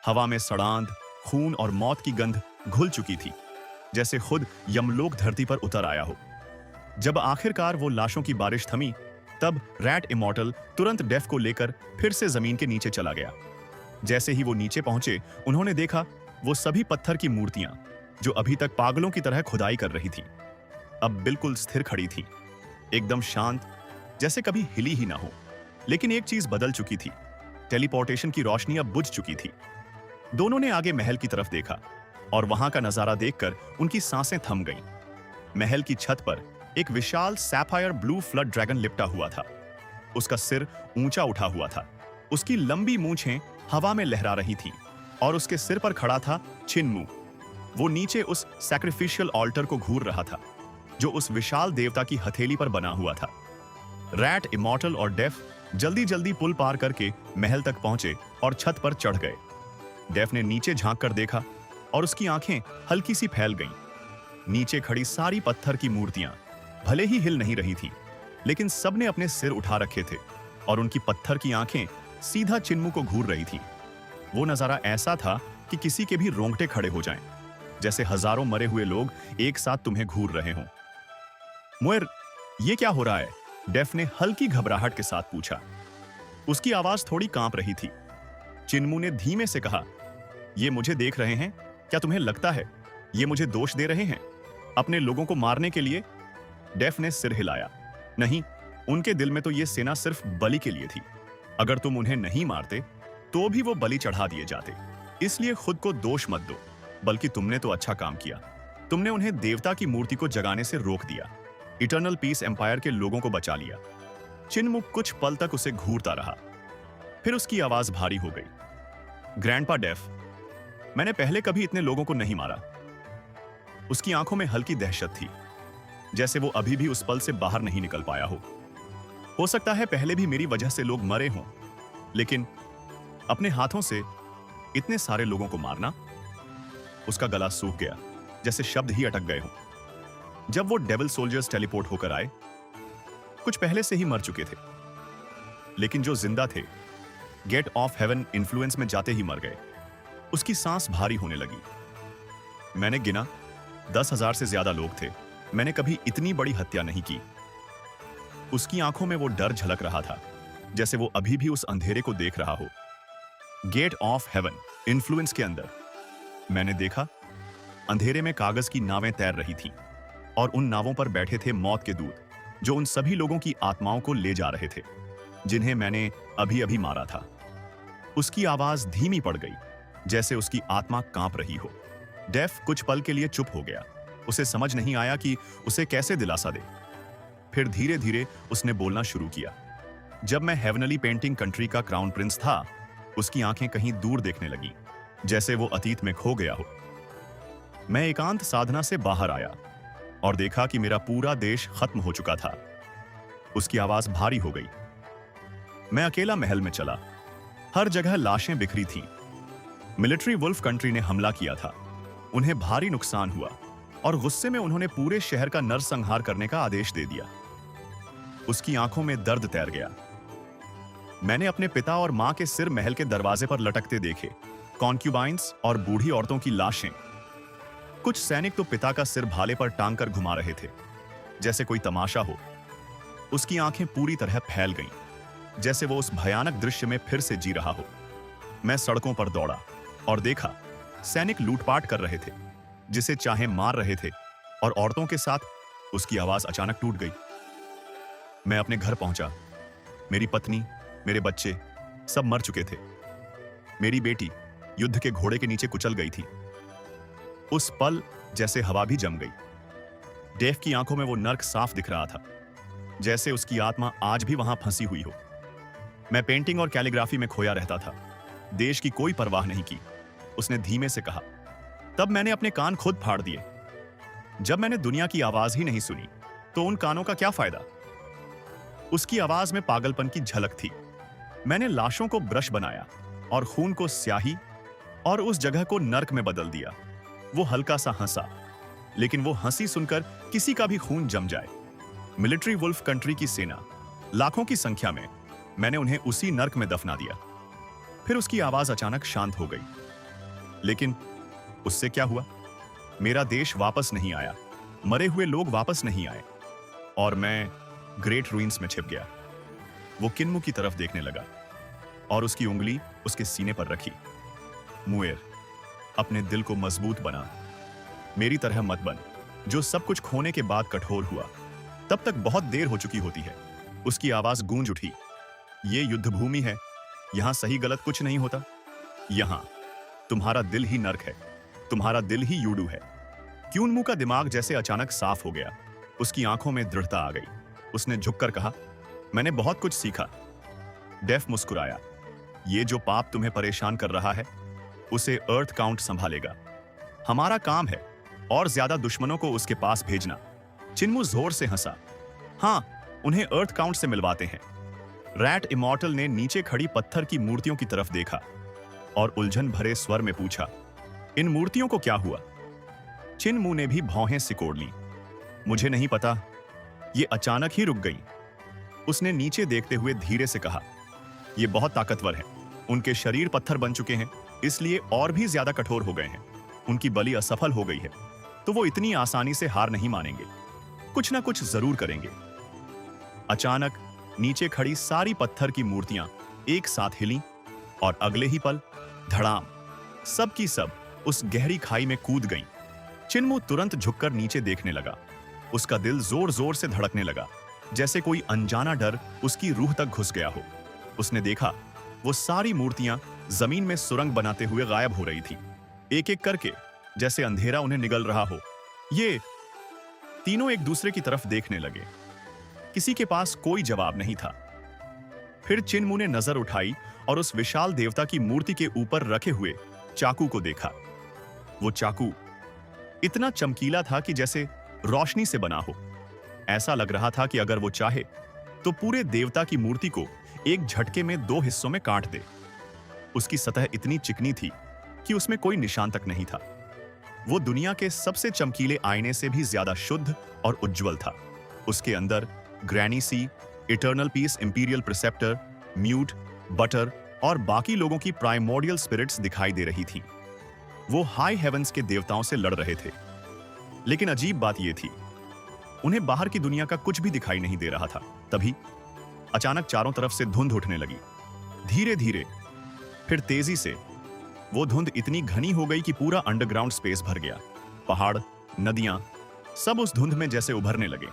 हवा में सड़ांध, खून और मौत की गंध घुल चुकी थी, जैसे खुद यमलोक धरती पर उतर आया हो। जब आखिरकार वो लाशों की बारिश थमी, तब रैट इमॉर्टल तुरंत डेफ को लेकर फिर से जमीन के नीचे चला गया। जैसे ही वो नीचे पहुंचे, उन्होंने देखा वो सभी पत्थर की मूर्तियां जो अभी तक पागलों की तरह खुदाई कर रही थी, अब बिल्कुल स्थिर खड़ी थी, एकदम शांत, जैसे कभी हिली ही ना हो। लेकिन एक चीज बदल चुकी थी। टेलीपोर्टेशन की रोशनी अब बुझ चुकी थी। दोनों ने आगे महल की तरफ देखा और वहां का नजारा देखकर उनकी सांसें थम गईं। महल की छत पर एक विशाल सैफायर ब्लू फ्लड ड्रैगन लिपटा हुआ था। उसका सिर ऊंचा उठा हुआ था, उसकी लंबी मूंछें हवा में लहरा रही थीं और उसके सिर पर खड़ा था छिन्मू। वो नीचे उस सैक्रिफिशियल ऑल्टर को घूर रहा था जो उस विशाल देवता की हथेली पर बना हुआ था। रैट इमॉर्टल और डेफ जल्दी जल्दी पुल पार करके महल तक पहुंचे और छत पर चढ़ गए। डेफ ने नीचे झांक कर देखा और उसकी आंखें हल्की सी फैल गईं। नीचे खड़ी सारी पत्थर की मूर्तियां भले ही हिल नहीं रही थीं, लेकिन सबने अपने सिर उठा रखे थे और उनकी पत्थर की आंखें सीधा चिन्मू को घूर रही थीं। वो नजारा ऐसा था कि किसी के भी रोंगटे खड़े हो जाएं, जैसे हजारों मरे हुए लोग एक साथ तुम्हें घूर रहे हों। मुएर, ये क्या हो रहा है? डेफ ने हल्की घबराहट के साथ पूछा। उसकी आवाज थोड़ी कांप रही थी। चिन्मू ने धीमे से कहा, ये मुझे देख रहे हैं? क्या तुम्हें लगता है ये मुझे दोष दे रहे हैं अपने लोगों को मारने के लिए? डेफ ने सिर हिलाया। नहीं, उनके दिल में तो ये सेना सिर्फ बलि के लिए थी। अगर तुम उन्हें नहीं मारते तो भी वो बलि चढ़ा दिए जाते। इसलिए खुद को दोष मत दो, बल्कि तुमने तो अच्छा काम किया। तुमने उन्हें देवता की मूर्ति को जगाने से रोक दिया, इटर्नल पीस एम्पायर के लोगों को बचा लिया। चिन्मू कुछ पल तक उसे घूरता रहा, फिर उसकी आवाज भारी हो गई। ग्रैंडपा डेफ, मैंने पहले कभी इतने लोगों को नहीं मारा। उसकी आंखों में हल्की दहशत थी, जैसे वो अभी भी उस पल से बाहर नहीं निकल पाया हो सकता है पहले भी मेरी वजह से लोग मरे हों, लेकिन अपने हाथों से इतने सारे लोगों को मारना। उसका गला सूख गया, जैसे शब्द ही अटक गए हों। जब वो डेविल सोल्जर्स टेलीपोर्ट होकर आए, कुछ पहले से ही मर चुके थे, लेकिन जो जिंदा थे गेट ऑफ हेवन इन्फ्लुएंस में जाते ही मर गए। उसकी सांस भारी होने लगी। मैंने गिना, 10,000 से ज्यादा लोग थे। मैंने कभी इतनी बड़ी हत्या नहीं की। उसकी आंखों में वो डर झलक रहा था, जैसे वो अभी भी उस अंधेरे को देख रहा हो। गेट ऑफ हेवन इन्फ्लुएंस के अंदर मैंने देखा, अंधेरे में कागज की नावें तैर रही थीं और उन नावों पर बैठे थे मौत के दूत, जो उन सभी लोगों की आत्माओं को ले जा रहे थे जिन्हें मैंने अभी अभी मारा था। उसकी आवाज धीमी पड़ गई, जैसे उसकी आत्मा कांप रही हो। डेफ कुछ पल के लिए चुप हो गया। उसे समझ नहीं आया कि उसे कैसे दिलासा दे। फिर धीरे धीरे उसने बोलना शुरू किया। जब मैं हेवनली पेंटिंग कंट्री का क्राउन प्रिंस था, उसकी आंखें कहीं दूर देखने लगी, जैसे वो अतीत में खो गया हो। मैं एकांत साधना से बाहर आया और देखा कि मेरा पूरा देश खत्म हो चुका था। उसकी आवाज भारी हो गई। मैं अकेला महल में चला। हर जगह लाशें बिखरी थीं। मिलिट्री वुल्फ कंट्री ने हमला किया था। उन्हें भारी नुकसान हुआ और गुस्से में उन्होंने पूरे शहर का नरसंहार करने का आदेश दे दिया। उसकी आंखों में दर्द तैर गया। मैंने अपने पिता और मां के सिर महल के दरवाजे पर लटकते देखे, कॉन्क्यूबाइंस और बूढ़ी औरतों की लाशें। कुछ सैनिक तो पिता का सिर भाले पर टांग कर घुमा रहे थे, जैसे कोई तमाशा हो। उसकी आंखें पूरी तरह फैल गईं, जैसे वो उस भयानक दृश्य में फिर से जी रहा हो। मैं सड़कों पर दौड़ा और देखा, सैनिक लूटपाट कर रहे थे, जिसे चाहे मार रहे थे और औरतों के साथ उसकी आवाज अचानक टूट गई। मैं अपने घर पहुंचा। मेरी पत्नी, मेरे बच्चे सब मर चुके थे। मेरी बेटी युद्ध के घोड़े के नीचे कुचल गई थी। उस पल जैसे हवा भी जम गई। डेव की आंखों में वो नर्क साफ दिख रहा था, जैसे उसकी आत्मा आज भी वहां फंसी हुई हो। मैं पेंटिंग और कैलीग्राफी में खोया रहता था। देश की कोई परवाह नहीं की। उसने धीमे से कहा। तब मैंने अपने कान खुद फाड़ दिए। जब मैंने दुनिया की आवाज ही नहीं सुनी तो उन कानों का क्या फायदा। उसकी आवाज में पागलपन की झलक थी। मैंने लाशों को ब्रश बनाया और खून को स्याही और उस जगह को नर्क में बदल दिया। वो हल्का सा हंसा, लेकिन वो हंसी सुनकर किसी का भी खून जम जाए। मिलिट्री वुल्फ कंट्री की सेना, लाखों की संख्या में, मैंने उन्हें उसी नर्क में दफना दिया। फिर उसकी आवाज अचानक शांत हो गई। लेकिन उससे क्या हुआ? मेरा देश वापस नहीं आया, मरे हुए लोग वापस नहीं आए, और मैं ग्रेट रूइंस में छिप गया। वो किन्मू की तरफ देखने लगा और उसकी उंगली उसके सीने पर रखी। मुएर, अपने दिल को मजबूत बना। मेरी तरह मत बन, जो सब कुछ खोने के बाद कठोर हुआ। तब तक बहुत देर हो चुकी होती है। उसकी आवाज गूंज उठी। ये युद्ध भूमि है, यहां सही गलत कुछ नहीं होता। यहां तुम्हारा दिल ही नर्क है, तुम्हारा दिल ही यूडू है। क्यूनमू का दिमाग जैसे अचानक साफ हो गया। उसकी आंखों में दृढ़ता आ गई। उसने झुककर कहा, मैंने बहुत कुछ सीखा। डेफ मुस्कुराया। ये जो पाप तुम्हें परेशान कर रहा है, उसे अर्थ काउंट संभालेगा। हमारा काम है और ज्यादा दुश्मनों को उसके पास भेजना। चिन्मू जोर से हंसा। हां, उन्हें अर्थ काउंट से मिलवाते हैं। रैट इमॉर्टल ने नीचे खड़ी पत्थर की मूर्तियों की तरफ देखा और उलझन भरे स्वर में पूछा, इन मूर्तियों को क्या हुआ? चिन्मू ने भी भौहें सिकोड़ ली। मुझे नहीं पता, ये अचानक ही रुक गई। उसने नीचे देखते हुए धीरे से कहा, ये बहुत ताकतवर हैं। उनके शरीर पत्थर बन चुके हैं, इसलिए और भी ज्यादा कठोर हो गए हैं। उनकी बलि असफल हो गई है, तो वो इतनी आसानी से हार नहीं मानेंगे। कुछ ना कुछ जरूर करेंगे। अचानक नीचे खड़ी सारी पत्थर की मूर्तियां एक साथ हिलीं और अगले ही पल धड़ाम, सब की सब उस गहरी खाई में कूद गईं। चिन्मू तुरंत झुककर नीचे देखने लगा। उसका दिल जोर जोर से धड़कने लगा, जैसे कोई अनजाना डर उसकी रूह तक घुस गया हो। उसने देखा, वो सारी मूर्तियां जमीन में सुरंग बनाते हुए गायब हो रही थी, एक एक करके, जैसे अंधेरा उन्हें निगल रहा हो। ये तीनों एक दूसरे की तरफ देखने लगे। किसी के पास कोई जवाब नहीं था। फिर चिन्मू ने नजर उठाई और उस विशाल देवता की मूर्ति के ऊपर रखे हुए चाकू को देखा। वो चाकू इतना चमकीला था कि जैसे रोशनी से बना हो। ऐसा लग रहा था कि अगर वो चाहे तो पूरे देवता की मूर्ति को एक झटके में 2 हिस्सों में काट दे। उसकी सतह इतनी चिकनी थी कि उसमें कोई निशान तक नहीं था। वो दुनिया के सबसे चमकीले आईने से भी ज्यादा शुद्ध और उज्जवल था। उसके अंदर ग्रैनी सी, eternal peace imperial preceptor, mute, butter और बाकी लोगों की प्राइमोर्डियल स्पिरिट्स दिखाई दे रही थीं। वो हाई हेवंस के देवताओं से लड़ रहे थे। लेकिन अजीब बात यह थी, उन्हें बाहर की दुनिया का कुछ भी दिखाई नहीं दे रहा था। तभी अचानक चारों तरफ से धुंध उठने लगी, धीरे धीरे, फिर तेजी से। वो धुंध इतनी घनी हो गई कि पूरा अंडरग्राउंड स्पेस भर गया। पहाड़, नदियां, सब उस धुंध में जैसे उभरने लगे,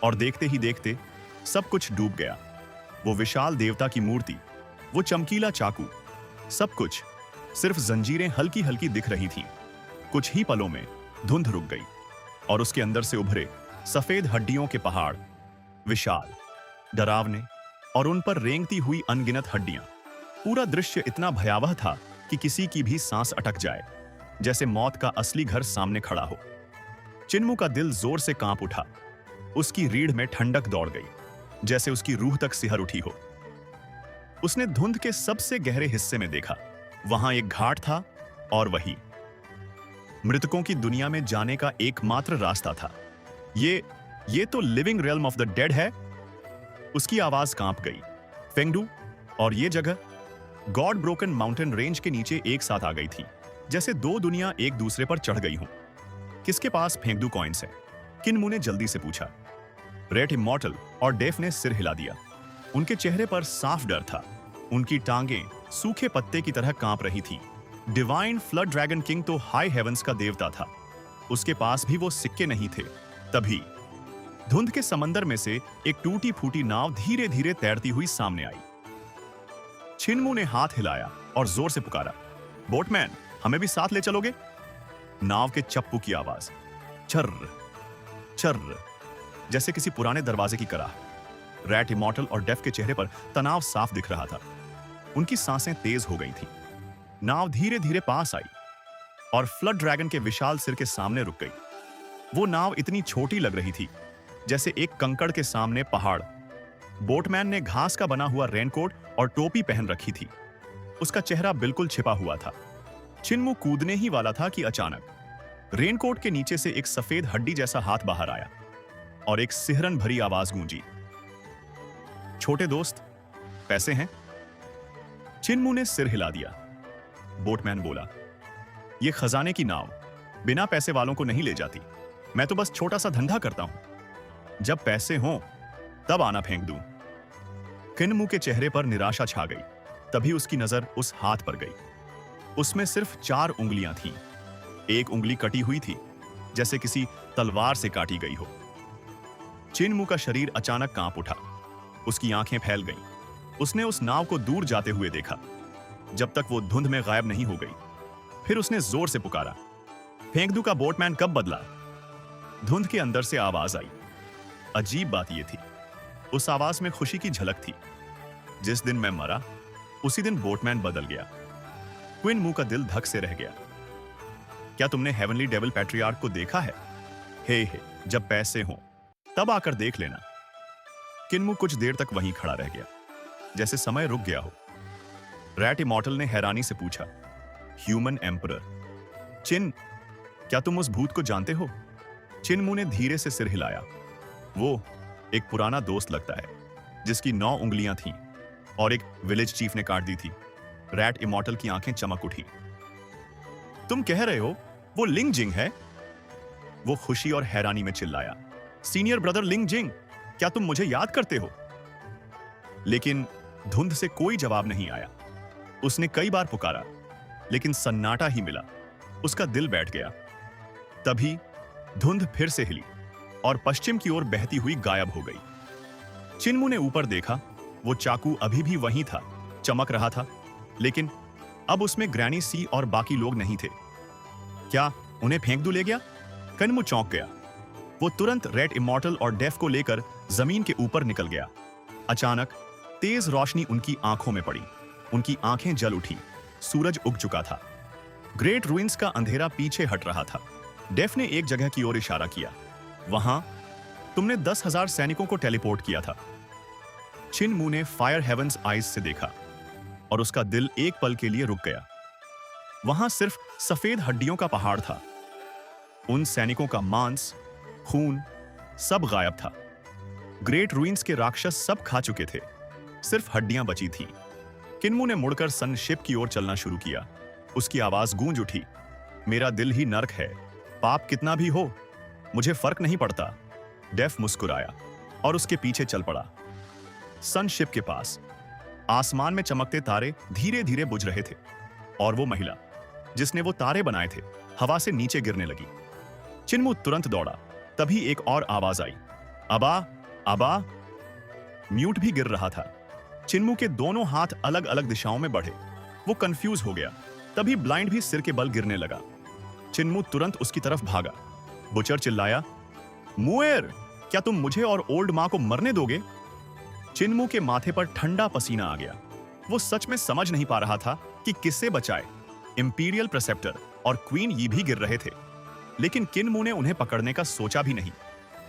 और देखते ही देखते सब कुछ डूब गया। वो विशाल देवता की मूर्ति, वो चमकीला चाकू, सब कुछ, सिर्फ जंजीरें हल्की हल्की दिख रही थीं। कुछ ही पलों में धुंध रुक गई और उसके अंदर से उभरे सफेद हड्डियों के पहाड़, विशाल, डरावने, और उन पर रेंगती हुई अनगिनत हड्डियां। पूरा दृश्य इतना भयावह था कि किसी की भी सांस अटक जाए, जैसे मौत का असली घर सामने खड़ा हो। चिन्मू का दिल जोर से कांप उठा। उसकी रीढ़ में ठंडक दौड़ गई, जैसे उसकी रूह तक सिहर उठी हो। उसने धुंध के सबसे गहरे हिस्से में देखा। वहां एक घाट था, और वही मृतकों की दुनिया में जाने का एकमात्र रास्ता था। ये तो living realm of the dead है। उसकी आवाज कांप गई। फेंगडू और ये जगह गॉड ब्रोकन माउंटेन रेंज के नीचे एक साथ आ गई थी, जैसे 2 दुनिया एक दूसरे पर चढ़ गई हों। किसके पास फेंगडू कॉइन्स हैं? किन्मू ने जल्दी से पूछा। रेट इमॉर्टल और डेफ ने सिर हिला दिया। उनके चेहरे पर साफ डर था। उनकी टांगें सूखे पत्ते की तरह कांप रही थी। डिवाइन फ्लड ड्रैगन किंग तो हाई हेवंस का देवता था। उसके पास भी वो सिक्के नहीं थे। तभी धुंध के समंदर में से एक टूटी फूटी नाव धीरे धीरे तैरती हुई सामने आई। छिनमू ने हाथ हिलाया और जोर से पुकारा, बोटमैन, हमें भी साथ ले चलोगे? नाव के चप्पू की आवाज, चर्र चर्र, जैसे किसी पुराने दरवाजे की कराह। रैट इमॉर्टल और डेफ के चेहरे पर तनाव साफ दिख रहा था। उनकी सांसें तेज हो गई थीं। नाव धीरे धीरे पास आई और फ्लड ड्रैगन के विशाल सिर के सामने रुक गई। वो नाव इतनी छोटी लग रही थी जैसे एक कंकड़ के सामने पहाड़। बोटमैन ने घास का बना हुआ रेनकोट और टोपी पहन रखी थी। उसका चेहरा बिल्कुल छिपा हुआ था। छिनमू कूदने ही वाला था कि अचानक रेनकोट के नीचे से एक सफेद हड्डी जैसा हाथ बाहर आया और एक सिहरन भरी आवाज गूंजी, छोटे दोस्त, पैसे हैं? छिनमू ने सिर हिला दिया। बोटमैन बोला, यह खजाने की नाव बिना पैसे वालों को नहीं ले जाती। मैं तो बस छोटा सा धंधा करता हूं। जब पैसे हों तब आना फेंक दूं। छिनमू के चेहरे पर निराशा छा गई। तभी उसकी नजर उस हाथ पर गई। उसमें सिर्फ 4 उंगलियां थीं। एक उंगली कटी हुई थी, जैसे किसी तलवार से काटी गई हो। छिनमू का शरीर अचानक कांप उठा। उसकी आंखें फैल गईं। उसने उस नाव को दूर जाते हुए देखा, जब तक वो धुंध में गायब नहीं हो गई। फिर उसने जोर से पुकारा, फेंक दूं का बोटमैन कब बदला? धुंध के अंदर से आवाज आई। अजीब बात यह थी, उस आवाज में खुशी की झलक थी। जिस दिन मैं मरा, उसी दिन बोटमैन बदल गया। क्विनमू का दिल धक से रह गया। क्या तुमने हेवनली डेविल पैट्रियार्क को देखा है? हे, जब पैसे हों तब आकर देख लेना। किन्मू कुछ देर तक वहीं खड़ा रह गया, जैसे समय रुक गया हो। रैट इमॉर्टल ने हैरानी से पूछा, ह्यूमन एम्परर, चिन, क्या तुम उस भूत को जानते हो? छिनमू ने धीरे से सिर हिलाया। वो एक पुराना दोस्त लगता है, जिसकी 9 उंगलियां थीं और एक विलेज चीफ ने काट दी थी। रैट इमॉर्टल की आंखें चमक उठी। तुम कह रहे हो वो लिंग जिंग है? वो खुशी और हैरानी में चिल्लाया, सीनियर ब्रदर लिंग जिंग, क्या तुम मुझे याद करते हो? लेकिन धुंध से कोई जवाब नहीं आया। उसने कई बार पुकारा, लेकिन सन्नाटा ही मिला। उसका दिल बैठ गया। तभी धुंध फिर से हिली और पश्चिम की ओर बहती हुई गायब हो गई। छिनमू ने ऊपर देखा। वो चाकू अभी भी वहीं था, चमक रहा था, लेकिन अब उसमें ग्रैनी सी और बाकी लोग नहीं थे। क्या उन्हें फेंक दू ले गया? कन्मू चौंक गया। वो तुरंत रेड इमॉर्टल और डेफ को लेकर जमीन के ऊपर निकल गया। अचानक तेज रोशनी उनकी आंखों में पड़ी। उनकी आंखें जल उठी। सूरज उग चुका था। ग्रेट रूइंस का अंधेरा पीछे हट रहा था। डेफ ने एक जगह की ओर इशारा किया, वहां तुमने 10,000 सैनिकों को टेलीपोर्ट किया था। छिनमू ने फायर हेवंस आइज से देखा और उसका दिल एक पल के लिए रुक गया। वहां सिर्फ सफेद हड्डियों का पहाड़ था। उन सैनिकों का मांस, खून सब गायब था। ग्रेट रूइंस के राक्षस सब खा चुके थे, सिर्फ हड्डियां बची थीं। किन्मू ने मुड़कर सनशिप की ओर चलना शुरू किया। उसकी आवाज गूंज उठी, मेरा दिल ही नर्क है, पाप कितना भी हो मुझे फर्क नहीं पड़ता। डेफ मुस्कुराया और उसके पीछे चल पड़ा। सनशिप के पास आसमान में चमकते तारे धीरे धीरे बुझ रहे थे और वो महिला जिसने वो तारे बनाए थे हवा से नीचे गिरने लगी। चिन्मू तुरंत दौड़ा। तभी एक और आवाज आई, अबा अबा। म्यूट भी गिर रहा था। चिन्मू के दोनों हाथ अलग अलग दिशाओं में बढ़े। वो कंफ्यूज हो गया। तभी ब्लाइंड भी सिर के बल गिरने लगा। चिन्मू तुरंत उसकी तरफ भागा। बुचर चिल्लाया, मुएर, क्या तुम मुझे और ओल्ड मां को मरने दोगे? चिन्मू के माथे पर ठंडा पसीना आ गया। वो सच में समझ नहीं पा रहा था कि किससे बचाए। इंपीरियल प्रेसेप्टर और क्वीन ये भी गिर रहे थे, लेकिन किन्मू ने उन्हें पकड़ने का सोचा भी नहीं।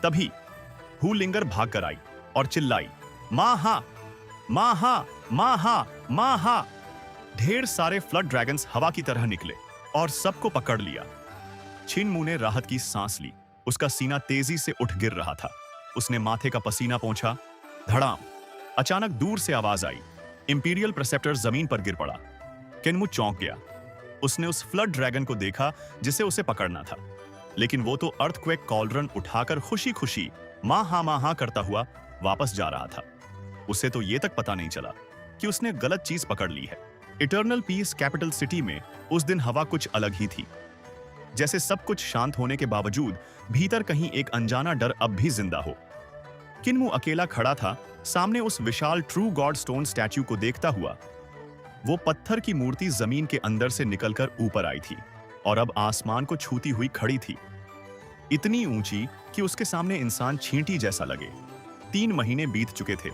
तभी हुलिंगर भाग कर आई और चिल्लाई, मां हा, मां हा, मां हा, मां हा। ढेर सारे फ्लड ड्रैगन्स हवा की तरह निकले और सबको पकड़ लिया। छिनमू ने राहत की सांस ली। उसका सीना तेजी से उठ गिर रहा था। उसने माथे का पसीना पोंछा। धड़ाम। अचानक दूर से आवाज आई। इंपीरियल प्रेसेप्टर जमीन पर गिर पड़ा। किन्मू चौंक गया। उसने उस फ्लड ड्रैगन को देखा जिसे उसे पकड़ना था, लेकिन वो तो अर्थक्वेक कॉलरन उठाकर खुशी खुशी मां हा करता हुआ वापस जा रहा था। उसे तो ये तक पता नहीं चला कि उसने गलत चीज पकड़ ली है। इटर्नल पीस कैपिटल सिटी में उस दिन हवा कुछ अलग ही थी। जैसे सब कुछ शांत होने के बावजूद भीतर कहीं एक अनजाना डर अब भी जिंदा हो। किन्मू अकेला खड़ा था, सामने उस विशाल ट्रू गॉड स्टोन स्टैच्यू को देखता हुआ। वो पत्थर की मूर्ति जमीन के अंदर से निकलकर ऊपर आई थी और अब आसमान को छूती हुई खड़ी थी, इतनी ऊंची कि उसके सामने इंसान छींटी जैसा लगे। 3 महीने बीत चुके थे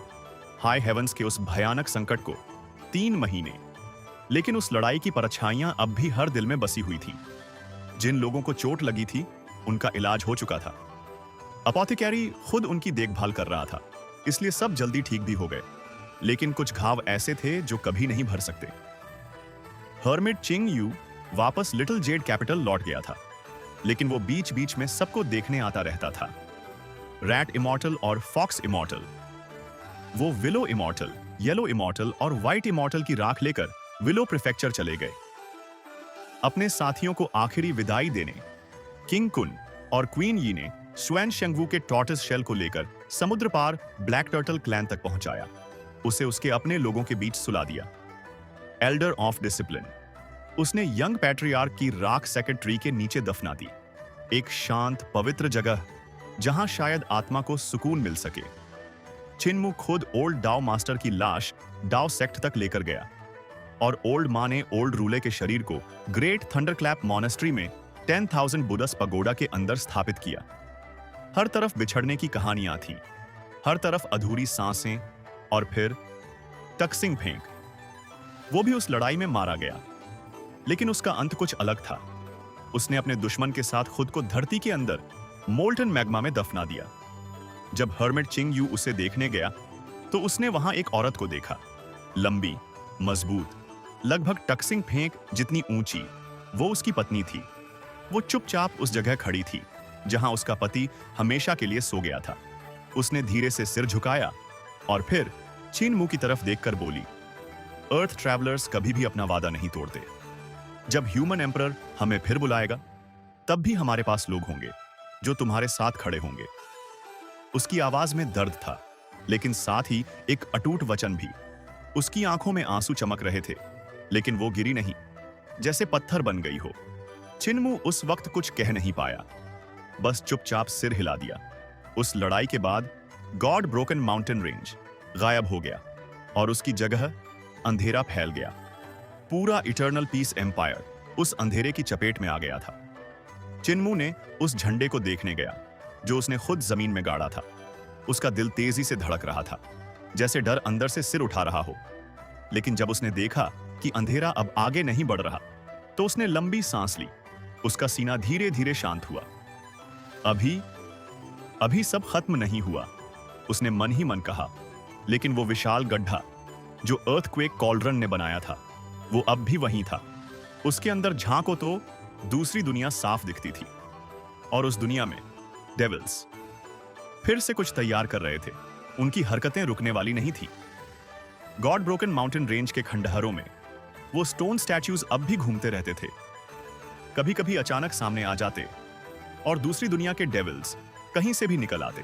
हाई हेवंस के उस भयानक संकट को, 3 महीने। लेकिन उस लड़ाई की परछाइयां अब भी हर दिल में बसी हुई थी। जिन लोगों को चोट लगी थी उनका इलाज हो चुका था। अपोथेकेरी खुद उनकी देखभाल कर रहा था, इसलिए सब जल्दी ठीक भी हो गए। लेकिन कुछ घाव ऐसे थे जो कभी नहीं भर सकते। हर्मिट चिंग यू वापस लिटिल जेड कैपिटल लौट गया था, लेकिन वो बीच बीच में सबको देखने आता रहता था। रैट इमॉर्टल और फॉक्स इमॉर्टल, वो विलो इमॉर्टल, येलो इमॉर्टल और व्हाइट इमॉर्टल की राख लेकर विलो प्रीफेक्चर चले गए। अपने साथियों को आखिरी विदाई देने किंग कुन और क्वीन यी ने स्वैन शेंगवू के टॉर्टस शेल को लेकर समुद्र पार ब्लैक टर्टल क्लैन तक पहुंचाया। उसे उसके अपने लोगों के बीच सुला दिया। एल्डर ऑफ डिसिप्लिन, उसने यंग पैट्रियार्क की राख सेक्रेड ट्री के नीचे दफना दी, एक शांत पवित्र जगह जहां शायद आत्मा को सुकून मिल सके। चिनमू खुद ओल्ड डाओ मास्टर की लाश डाओ सेक्ट तक लेकर गया और ओल्ड मां ने ओल्ड रूले के शरीर को ग्रेट थंडरक्लैप मॉनेस्ट्री में 10,000 बुदस पगोडा के अंदर स्थापित किया। हर तरफ बिछड़ने की कहानियां थीं, हर तरफ अधूरी सांसें, और फिर टक्सिंग फेंक, वो भी उस लड़ाई में मारा गया। लेकिन उसका अंत कुछ अलग था। उसने अपने दुश्मन के साथ खुद को धरती के अंदर मोल्टन मैग्मा में दफना दिया। जब हर्मिट चिंग यू उसे देखने गया तो उसने वहां एक औरत को देखा, लंबी, मजबूत, लगभग टक्सिंग फेंक जितनी ऊंची। वो उसकी पत्नी थी। वो चुपचाप उस जगह खड़ी थी जहां उसका पति हमेशा के लिए सो गया था। उसने धीरे से सिर झुकाया और फिर चिनमू की तरफ देखकर बोली, अर्थ ट्रैवलर्स कभी भी अपना वादा नहीं तोड़ते। जब ह्यूमन एम्परर हमें फिर बुलाएगा तब भी हमारे पास लोग होंगे जो तुम्हारे साथ खड़े होंगे। उसकी आवाज में दर्द था, लेकिन साथ ही एक अटूट वचन भी। उसकी आंखों में आंसू चमक रहे थे, लेकिन वो गिरी नहीं, जैसे पत्थर बन गई हो। चिनमू उस वक्त कुछ कह नहीं पाया, बस चुपचाप सिर हिला दिया। उस लड़ाई के बाद गॉड ब्रोकन माउंटेन रेंज गायब हो गया और उसकी जगह अंधेरा फैल गया। पूरा इटर्नल पीस एम्पायर उस अंधेरे की चपेट में आ गया था। चिनमू ने उस झंडे को देखने गया जो उसने खुद जमीन में गाड़ा था। उसका दिल तेजी से धड़क रहा था, जैसे डर अंदर से सिर उठा रहा हो। लेकिन जब उसने देखा कि अंधेरा अब आगे नहीं बढ़ रहा तो उसने लंबी सांस ली। उसका सीना धीरे धीरे शांत हुआ। अभी सब खत्म नहीं हुआ, उसने मन ही मन कहा। लेकिन वो विशाल गड्ढा जो अर्थक्वेक कॉल्ड्रन ने बनाया था, वो अब भी वहीं था। उसके अंदर झांको तो दूसरी दुनिया साफ दिखती थी, और उस दुनिया में डेविल्स फिर से कुछ तैयार कर रहे थे। उनकी हरकतें रुकने वाली नहीं थी। गॉड ब्रोकन माउंटेन रेंज के खंडहरों में वो स्टोन स्टैच्यूज अब भी घूमते रहते थे। कभी कभी अचानक सामने आ जाते और दूसरी दुनिया के डेविल्स कहीं से भी निकल आते।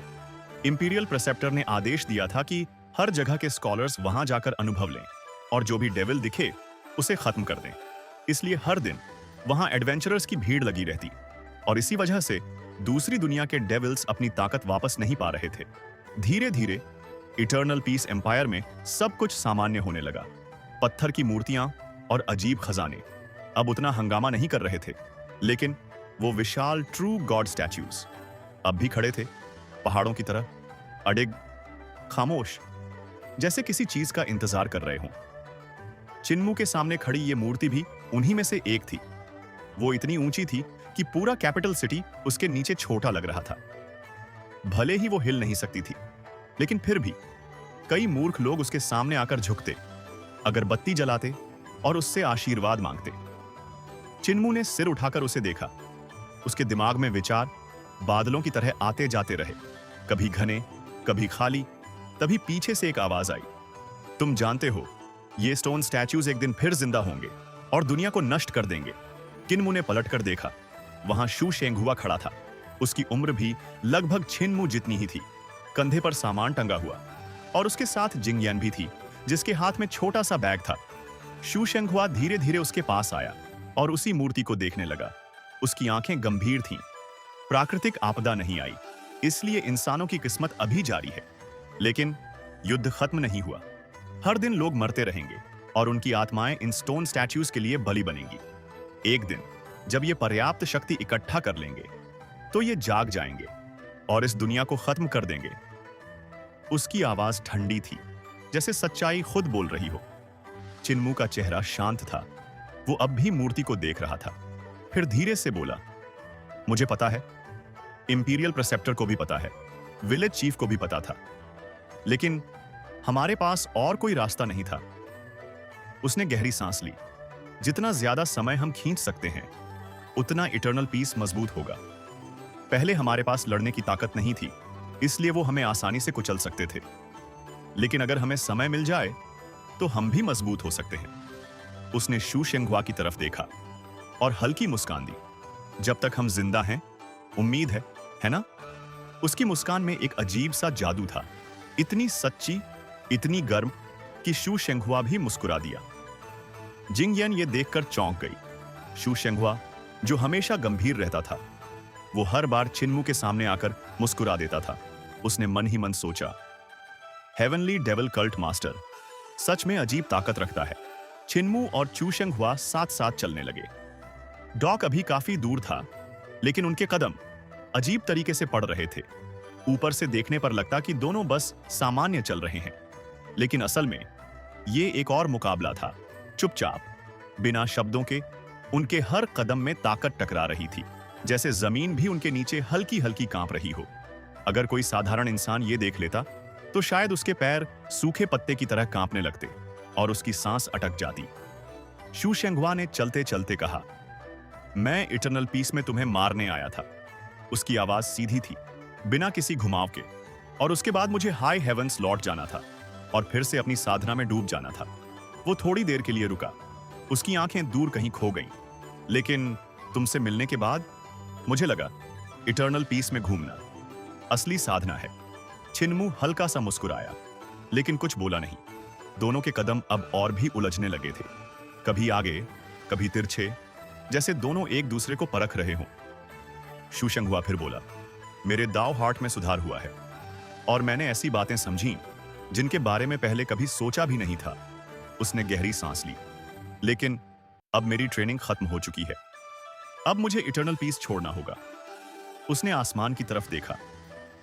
इंपीरियल प्रेसेप्टर ने आदेश दिया था कि हर जगह के स्कॉलर्स वहां जाकर अनुभव लें और जो भी डेविल दिखे उसे खत्म कर दें। इसलिए हर दिन वहां एडवेंचरर्स की भीड़ लगी रहती, और इसी वजह से दूसरी दुनिया के डेविल्स अपनी ताकत वापस नहीं पा रहे थे। धीरे धीरे इटर्नल पीस एम्पायर में सब कुछ सामान्य होने लगा। पत्थर की मूर्तियां और अजीब खजाने अब उतना हंगामा नहीं कर रहे थे, लेकिन वो विशाल ट्रू गॉड स्टैच्यूज अब भी खड़े थे, पहाड़ों की तरह, अडिग, खामोश, जैसे किसी चीज का इंतजार कर रहे हों। चिनमू के सामने खड़ी ये मूर्ति भी उन्हीं में से एक थी। वो इतनी ऊंची थी कि पूरा कैपिटल सिटी उसके नीचे छोटा लग रहा था। भले ही वो हिल नहीं सकती थी, लेकिन फिर भी कई मूर्ख लोग उसके सामने आकर झुकते, अगरबत्ती जलाते और उससे आशीर्वाद मांगते। चिनमू ने सिर उठाकर उसे देखा। उसके दिमाग में विचार बादलों की तरह आते जाते रहे, कभी घने, कभी खाली। तभी पीछे से एक आवाज आई, तुम जानते हो ये स्टोन स्टैच्यूज एक दिन फिर जिंदा होंगे और दुनिया को नष्ट कर देंगे। किनमू ने पलटकर देखा, वहां शू शेंगहुआ खड़ा था। उसकी उम्र भी लगभग छिनमू जितनी ही थी। कंधे पर सामान टंगा हुआ, और उसके साथ जिंगयान भी थी, जिसके हाथ में छोटा सा बैग था। शू शेंगहुआ धीरे धीरे उसके पास आया और उसी मूर्ति को देखने लगा। उसकी आंखें गंभीर थीं। प्राकृतिक आपदा नहीं आई, इसलिए इंसानों की किस्मत अभी जारी है। लेकिन युद्ध खत्म नहीं हुआ। हर दिन लोग मरते रहेंगे और उनकी आत्माएं इन स्टोन स्टैच्यूज के लिए बलि बनेंगी। एक दिन जब ये पर्याप्त शक्ति इकट्ठा कर लेंगे तो ये जाग जाएंगे और इस दुनिया को खत्म कर देंगे। उसकी आवाज ठंडी थी, जैसे सच्चाई खुद बोल रही हो। चिन्मू का चेहरा शांत था। वो अब भी मूर्ति को देख रहा था। फिर धीरे से बोला, मुझे पता है, इंपीरियल प्रेसेप्टर को भी पता है, विलेज चीफ को भी पता था, लेकिन हमारे पास और कोई रास्ता नहीं था। उसने गहरी सांस ली। जितना ज्यादा समय हम खींच सकते हैं उतना इटर्नल पीस मजबूत होगा। पहले हमारे पास लड़ने की ताकत नहीं थी, इसलिए वो हमें आसानी से कुचल सकते थे, लेकिन अगर हमें समय मिल जाए तो हम भी मजबूत हो सकते हैं। उसने शू शेंगहुआ की तरफ देखा और हल्की मुस्कान दी। जब तक हम जिंदा हैं उम्मीद है ना? उसकी मुस्कान में एक अजीब सा जादू था, इतनी सच्ची, इतनी गर्म कि शू शेंगहुआ भी मुस्कुरा दिया। जिंगयन ये देखकर चौंक गई। शू शेंगहुआ, जो हमेशा गंभीर रहता था, वो हर बार चिन्मू के सामने आकर मुस्कुरा देता था। उसने मन ही मन सोचा, हेवनली डेविल कल्ट मास्टर सच में अजीब ताकत रखता है। चिन्मू और चू शेंगहुआ साथ साथ चलने लगे। डॉक अभी काफी दूर था, लेकिन उनके कदम अजीब तरीके से पड़ रहे थे। ऊपर से देखने पर लगता कि दोनों बस सामान्य चल रहे हैं, लेकिन असल में ये एक और मुकाबला था। चुपचाप, बिना शब्दों के, उनके हर कदम में ताकत टकरा रही थी, जैसे जमीन भी उनके नीचे हल्की हल्की कांप रही हो। अगर कोई साधारण इंसान ये देख लेता तो शायद उसके पैर सूखे पत्ते की तरह कांपने लगते और उसकी सांस अटक जाती। शू शेंगहुआ ने चलते चलते कहा, मैं इटर्नल पीस में तुम्हें मारने आया था। उसकी आवाज सीधी थी, बिना किसी घुमाव के। और उसके बाद मुझे हाई हेवंस लौट जाना था और फिर से अपनी साधना में डूब जाना था। वो थोड़ी देर के लिए रुका। उसकी आंखें दूर कहीं खो गईं। लेकिन तुमसे मिलने के बाद मुझे लगा इटर्नल पीस में घूमना असली साधना है। चिन्मू हल्का सा मुस्कुराया, लेकिन कुछ बोला नहीं। दोनों के कदम अब और भी उलझने लगे थे, कभी आगे कभी तिरछे, जैसे दोनों एक दूसरे को परख रहे हों। शू शेंगहुआ फिर बोला, मेरे दाव हार्ट में सुधार हुआ है और मैंने ऐसी बातें समझी जिनके बारे में पहले कभी सोचा भी नहीं था। उसने गहरी सांस ली, लेकिन अब मेरी ट्रेनिंग खत्म हो चुकी है। अब मुझे इटर्नल पीस छोड़ना होगा। उसने आसमान की तरफ देखा।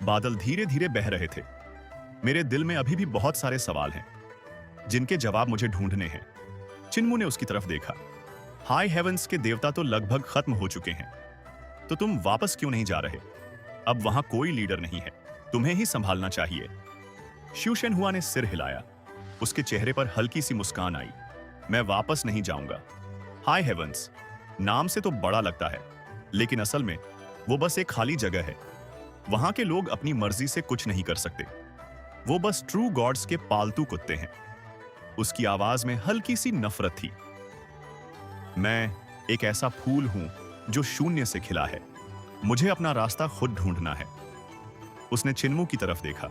बादल धीरे धीरे बह रहे थे। मेरे दिल में अभी भी बहुत सारे सवाल हैं जिनके जवाब मुझे ढूंढने हैं। चिन्मू ने उसकी तरफ देखा। हाई हेवंस के देवता तो लगभग खत्म हो चुके हैं, तो तुम वापस क्यों नहीं जा रहे? अब वहां कोई लीडर नहीं है, तुम्हें ही संभालना चाहिए। शू शेंगहुआ ने सिर हिलाया। उसके चेहरे पर हल्की सी मुस्कान आई। मैं वापस नहीं जाऊंगा। हाई हेवंस नाम से तो बड़ा लगता है, लेकिन असल में वो बस एक खाली जगह है। वहां के लोग अपनी मर्जी से कुछ नहीं कर सकते। वो बस ट्रू गॉड्स के पालतू कुत्ते हैं। उसकी आवाज में हल्की सी नफरत थी। मैं एक ऐसा फूल हूं जो शून्य से खिला है। मुझे अपना रास्ता खुद ढूंढना है। उसने चिन्मू की तरफ देखा।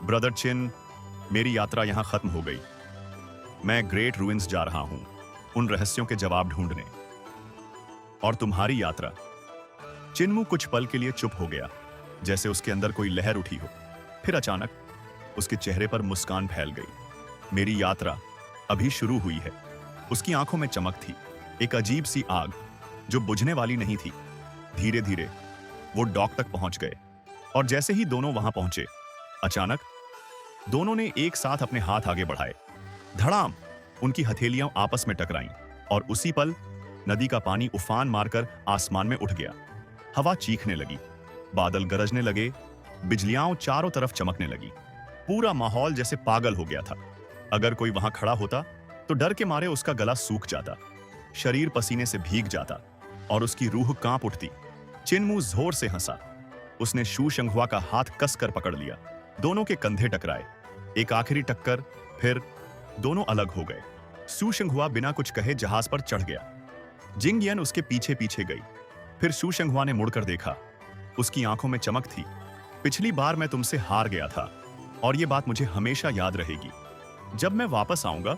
ब्रदर चिन, मेरी यात्रा यहां खत्म हो गई। मैं ग्रेट रूइंस जा रहा हूं, उन रहस्यों के जवाब ढूंढने। और तुम्हारी यात्रा? चिन्मू कुछ पल के लिए चुप हो गया, जैसे उसके अंदर कोई लहर उठी हो। फिर अचानक उसके चेहरे पर मुस्कान फैल गई। मेरी यात्रा अभी शुरू हुई है। उसकी आंखों में चमक थी, एक अजीब सी आग जो बुझने वाली नहीं थी। धीरे धीरे वो डॉक तक पहुंच गए और जैसे ही दोनों वहां पहुंचे, अचानक दोनों ने एक साथ अपने हाथ आगे बढ़ाए। धड़ाम! उनकी हथेलियां आपस में टकराईं और उसी पल नदी का पानी उफान मारकर आसमान में उठ गया। हवा चीखने लगी, बादल गरजने लगे, बिजलियां चारों तरफ चमकने लगी। पूरा माहौल जैसे पागल हो गया था। अगर कोई वहां खड़ा होता तो डर के मारे उसका गला सूख जाता, शरीर पसीने से भीग जाता और उसकी रूह कांप उठती। चिन्मू जोर से हंसा। उसने शू शेंगहुआ का हाथ कसकर पकड़ लिया। दोनों के कंधे टकराए। एक आखिरी टक्कर, फिर दोनों अलग हो गए। शू शेंगहुआ बिना कुछ कहे जहाज पर चढ़ गया। जिंगयन उसके पीछे पीछे गई। फिर शू शेंगहुआ ने मुड़कर देखा। उसकी आंखों में चमक थी। पिछली बार मैं तुमसे हार गया था और यह बात मुझे हमेशा याद रहेगी। जब मैं वापस आऊंगा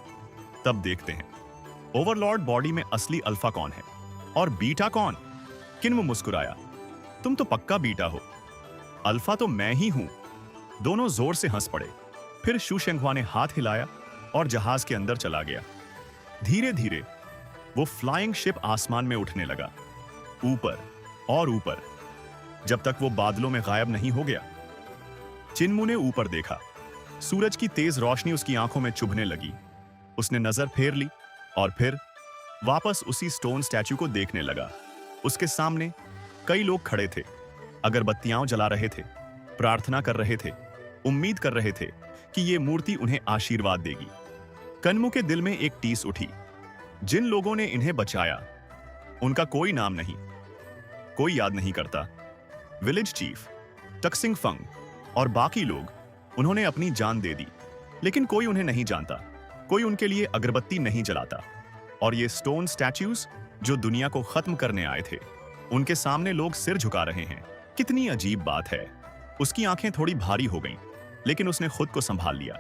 तब देखते हैं ओवरलॉर्ड बॉडी में असली अल्फा कौन है और बीटा कौन। किन्मु मुस्कुराया। तुम तो पक्का बीटा हो। अल्फा तो मैं ही हूं। दोनों जोर से हंस पड़े। फिर शू शेंगहुआ ने हाथ हिलाया और जहाज के अंदर चला गया। धीरे धीरे वो फ्लाइंग शिप आसमान में उठने लगा, ऊपर और ऊपर, जब तक वो बादलों में गायब नहीं हो गया। चिन्मू ने ऊपर देखा। सूरज की तेज रोशनी उसकी आंखों में चुभने लगी। उसने नजर फेर ली और फिर वापस उसी स्टोन स्टैच्यू को देखने लगा। उसके सामने कई लोग खड़े थे, अगरबत्तियां जला रहे थे, प्रार्थना कर रहे थे, उम्मीद कर रहे थे कि ये मूर्ति उन्हें आशीर्वाद देगी। कन्मू के दिल में एक टीस उठी। जिन लोगों ने इन्हें बचाया, उनका कोई नाम नहीं, कोई याद नहीं करता। विलेज चीफ, टक्सिंग फंग और बाकी लोग, उन्होंने अपनी जान दे दी, लेकिन कोई उन्हें नहीं जानता, कोई उनके लिए अगरबत्ती नहीं जलाता। और ये स्टोन स्टैच्यूज जो दुनिया को खत्म करने आए थे, उनके सामने लोग सिर झुका रहे हैं। कितनी अजीब बात है। उसकी आंखें थोड़ी भारी हो गईं, लेकिन उसने खुद को संभाल लिया।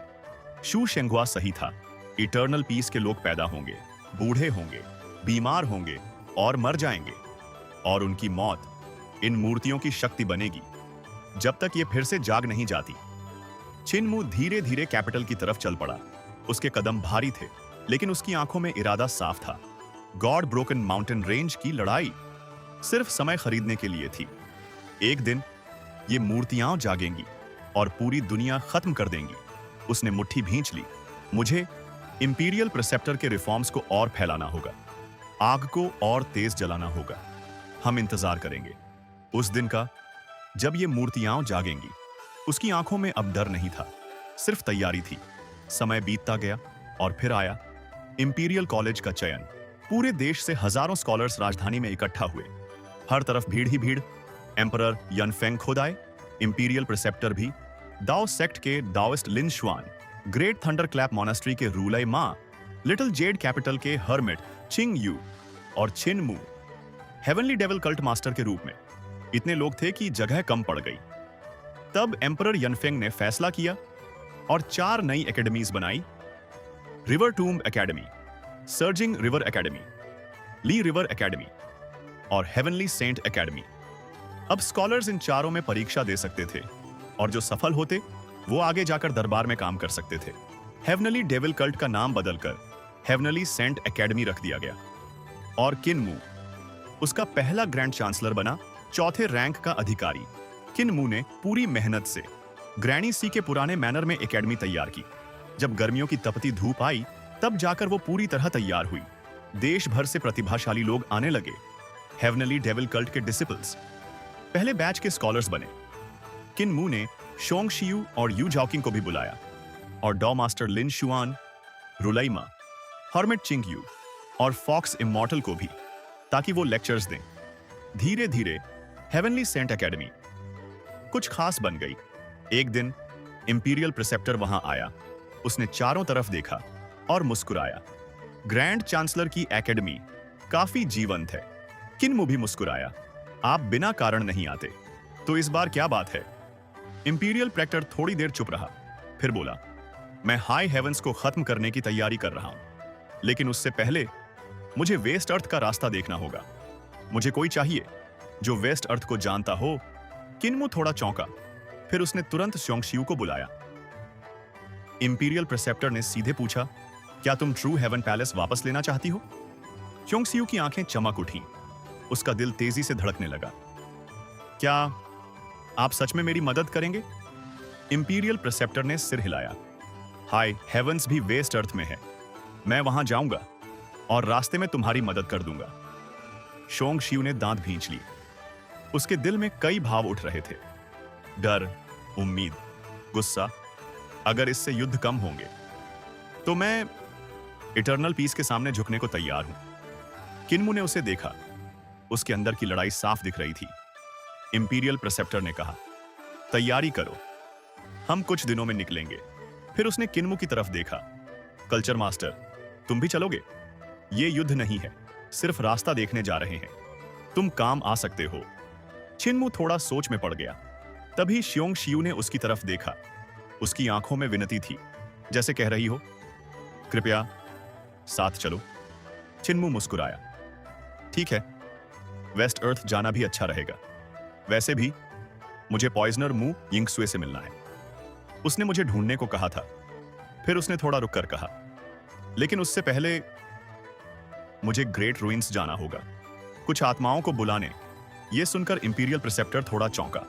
शू शेंगहुआ सही था। इटर्नल पीस के लोग पैदा होंगे, बूढ़े होंगे, बीमार होंगे और मर जाएंगे, और उनकी मौत इन मूर्तियों की शक्ति बनेगी जब तक ये फिर से जाग नहीं जाती। चिन्मू धीरे धीरे कैपिटल की तरफ चल पड़ा। उसके कदम भारी थे, लेकिन उसकी आंखों में इरादा साफ था। गॉड ब्रोकन माउंटेन रेंज की लड़ाई सिर्फ समय खरीदने के लिए थी। एक दिन ये मूर्तियां जागेंगी और पूरी दुनिया खत्म कर देंगी। उसने मुट्ठी भींच ली। मुझे इंपीरियल प्रिसेप्टर के रिफॉर्म्स को और फैलाना होगा, आग को और तेज जलाना होगा। हम इंतजार करेंगे उस दिन का जब ये मूर्तियां जागेंगी। उसकी आंखों में अब डर नहीं था, सिर्फ तैयारी थी। समय बीतता गया और फिर आया इंपीरियल कॉलेज का चयन। पूरे देश से हजारों स्कॉलर्स राजधानी में इकट्ठा हुए। हर तरफ भीड़ ही भीड़। एम्परर यनफेंग खुद आए, इंपीरियल प्रिसेप्टर भी, दाओ सेक्ट के दाओइस्ट लिन शुआन, ग्रेट थंडर क्लैप मोनास्ट्री के रूलाई मा, लिटिल जेड कैपिटल के हर्मिट चिंग यू और चिन्मू हेवनली डेविल कल्ट मास्टर के रूप में। इतने लोग थे कि जगह कम पड़ गई। तब एम्परर यनफेंग ने फैसला किया और 4 नई एकेडमीज बनाई। River tomb academy, surging river academy, Lee river academy और हेवनली सेंट एकेडमी। अब स्कॉलर्स इन चारों में परीक्षा दे सकते थे, और जो सफल होते वो आगे जाकर दरबार में काम कर सकते थे। हेवनली डेविल कल्ट का नाम बदलकर हेवनली सेंट एकेडमी रख दिया गया, और किन्मू उसका पहला ग्रैंड चांसलर बना, चौथे रैंक का अधिकारी। किन्मू ने पूरी मेहनत से ग्रैनी सी के पुराने मैनर में एकेडमी तैयार की। जब गर्मियों की तपती धूप आई, तब जाकर वो पूरी तरह तैयार हुई। देश भर से प्रतिभाशाली लोग आने लगे। हेवनली डेविल कल्ट के डिसिपल्स पहले बैच के स्कॉलर्स बने। किन्मू ने शोंग शियू और यू जाओकिंग को भी बुलाया, और डॉ master Lin शुआन, रुलाइमा, hermit Ching you और फॉक्स इमॉर्टल को भी, ताकि वो लेक्चर्स दें। धीरे धीरे हेवनली सेंट एकेडमी कुछ खास बन गई। एक दिन इंपीरियल प्रिसेप्टर वहां आया। उसने चारों तरफ देखा और मुस्कुराया। ग्रैंड चांसलर की एकेडमी काफी जीवंत है। किन्मू भी मुस्कुराया। आप बिना कारण नहीं आते, तो इस बार क्या बात है? इंपीरियल प्रेक्टर थोड़ी देर चुप रहा, फिर बोला, मैं हाई हेवंस को खत्म करने की तैयारी कर रहा हूं, लेकिन उससे पहले मुझे वेस्ट अर्थ का रास्ता देखना होगा। मुझे कोई चाहिए जो वेस्ट अर्थ को जानता हो। किन्मू थोड़ा चौंका, फिर उसने तुरंत शोंगशियू को बुलाया। इंपीरियल प्रिसेप्टर ने सीधे पूछा, क्या तुम ट्रू हेवन पैलेस वापस लेना चाहती हो? शोंगशियू की आंखें चमक उठी। उसका दिल तेजी से धड़कने लगा। क्या आप सच में मेरी मदद करेंगे? इंपीरियल प्रिसेप्टर ने सिर हिलाया। हाय हेवंस भी वेस्ट अर्थ में है। मैं वहां जाऊंगा और रास्ते में तुम्हारी मदद कर दूंगा। शोंगशियू ने दांत भींच ली। उसके दिल में कई भाव उठ रहे थे, डर, उम्मीद, गुस्सा। अगर इससे युद्ध कम होंगे तो मैं इटर्नल पीस के सामने झुकने को तैयार हूं। किन्मू ने उसे देखा। उसके अंदर की लड़ाई साफ दिख रही थी। इंपीरियल प्रिसेप्टर ने कहा, तैयारी करो, हम कुछ दिनों में निकलेंगे। फिर उसने किन्मू की तरफ देखा। कल्चर मास्टर, तुम भी चलोगे? ये युद्ध नहीं है, सिर्फ रास्ता देखने जा रहे हैं। तुम काम आ सकते हो। चिन्मू थोड़ा सोच में पड़ गया। तभी शोंगशियू ने उसकी तरफ देखा। उसकी आंखों में विनती थी, जैसे कह रही हो, कृपया साथ चलो। चिन्मू मुस्कुराया। ठीक है, वेस्ट अर्थ जाना भी अच्छा रहेगा। वैसे भी मुझे पॉइजनर मू यिंगसुए से मिलना है। उसने मुझे ढूंढने को कहा था। फिर उसने थोड़ा रुक कर कहा, लेकिन उससे पहले मुझे ग्रेट रूइंस जाना होगा, कुछ आत्माओं को बुलाने। यह सुनकर इंपीरियल प्रिसेप्टर थोड़ा चौंका,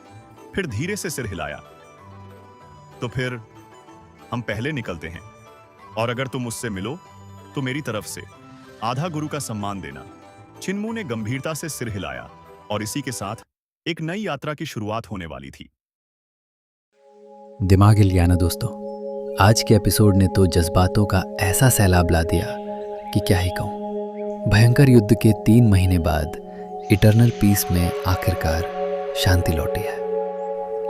फिर धीरे से सिर हिलाया। तो फिर हम पहले निकलते हैं, और अगर तुम मुझसे मिलो तो मेरी तरफ से आधा गुरु का सम्मान देना। चिन्मू ने गंभीरता से सिर हिलाया, और इसी के साथ एक नई यात्रा की शुरुआत होने वाली थी। दिमाग हिल गया ना दोस्तों। आज के एपिसोड ने तो जज्बातों का ऐसा सैलाब ला दिया कि क्या ही कहूँ। भयंकर युद्ध के 3 महीने बाद इटर्नल पीस में आखिरकार शांति लौटी है।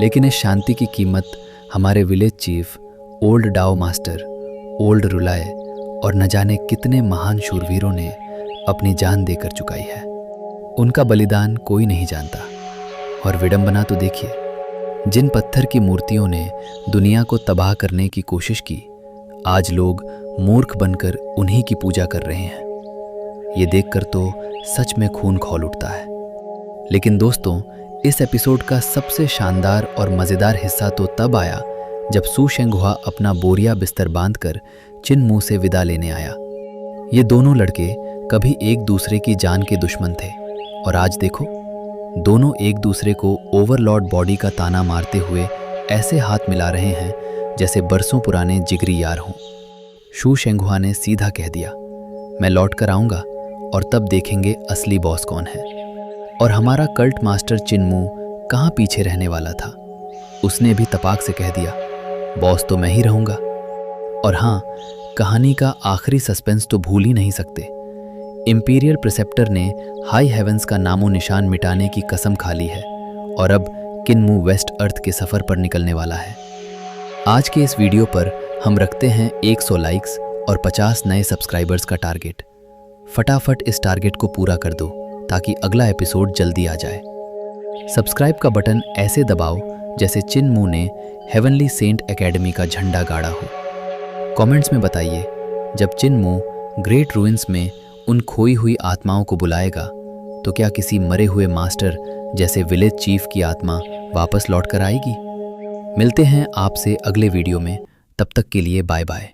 लेकिन इस शांति की कीमत हमारे village chief, old Dao master, old Rulai और न जाने कितने महान शूरवीरों ने अपनी जान देकर चुकाई है। उनका बलिदान कोई नहीं जानता। और विडंबना तो देखिए, जिन पत्थर की मूर्तियों ने दुनिया को तबाह करने की कोशिश की, आज लोग मूर्ख बनकर उन्हीं की पूजा कर रहे हैं। ये देखकर तो सच में खून खौल उठता है। लेकिन दोस्तों, इस एपिसोड का सबसे शानदार और मज़ेदार हिस्सा तो तब आया जब सू शेंगहुआ अपना बोरिया बिस्तर बांधकर चिन्मू से विदा लेने आया। ये दोनों लड़के कभी एक दूसरे की जान के दुश्मन थे, और आज देखो, दोनों एक दूसरे को ओवरलॉर्ड बॉडी का ताना मारते हुए ऐसे हाथ मिला रहे हैं जैसे बरसों पुराने जिगरी यार हों। सू शेंगहुआ ने सीधा कह दिया, मैं लौट कर आऊँगा और तब देखेंगे असली बॉस कौन है। और हमारा कल्ट मास्टर चिन्मू कहाँ पीछे रहने वाला था। उसने भी तपाक से कह दिया, बॉस तो मैं ही रहूँगा। और हाँ, कहानी का आखिरी सस्पेंस तो भूल ही नहीं सकते। इंपीरियल प्रिसेप्टर ने हाई हेवेंस का नामो निशान मिटाने की कसम खा ली है, और अब किन्मू वेस्ट अर्थ के सफ़र पर निकलने वाला है। आज के इस वीडियो पर हम रखते हैं 100 लाइक्स और 50 नए सब्सक्राइबर्स का टारगेट। फटाफट इस टारगेट को पूरा कर दो ताकि अगला एपिसोड जल्दी आ जाए। सब्सक्राइब का बटन ऐसे दबाओ जैसे चिन्मू ने हेवनली सेंट एकेडमी का झंडा गाड़ा हो। कमेंट्स में बताइए, जब चिन्मू ग्रेट रूइंस में उन खोई हुई आत्माओं को बुलाएगा तो क्या किसी मरे हुए मास्टर जैसे विलेज चीफ की आत्मा वापस लौट कर आएगी? मिलते हैं आपसे अगले वीडियो में। तब तक के लिए बाय बाय।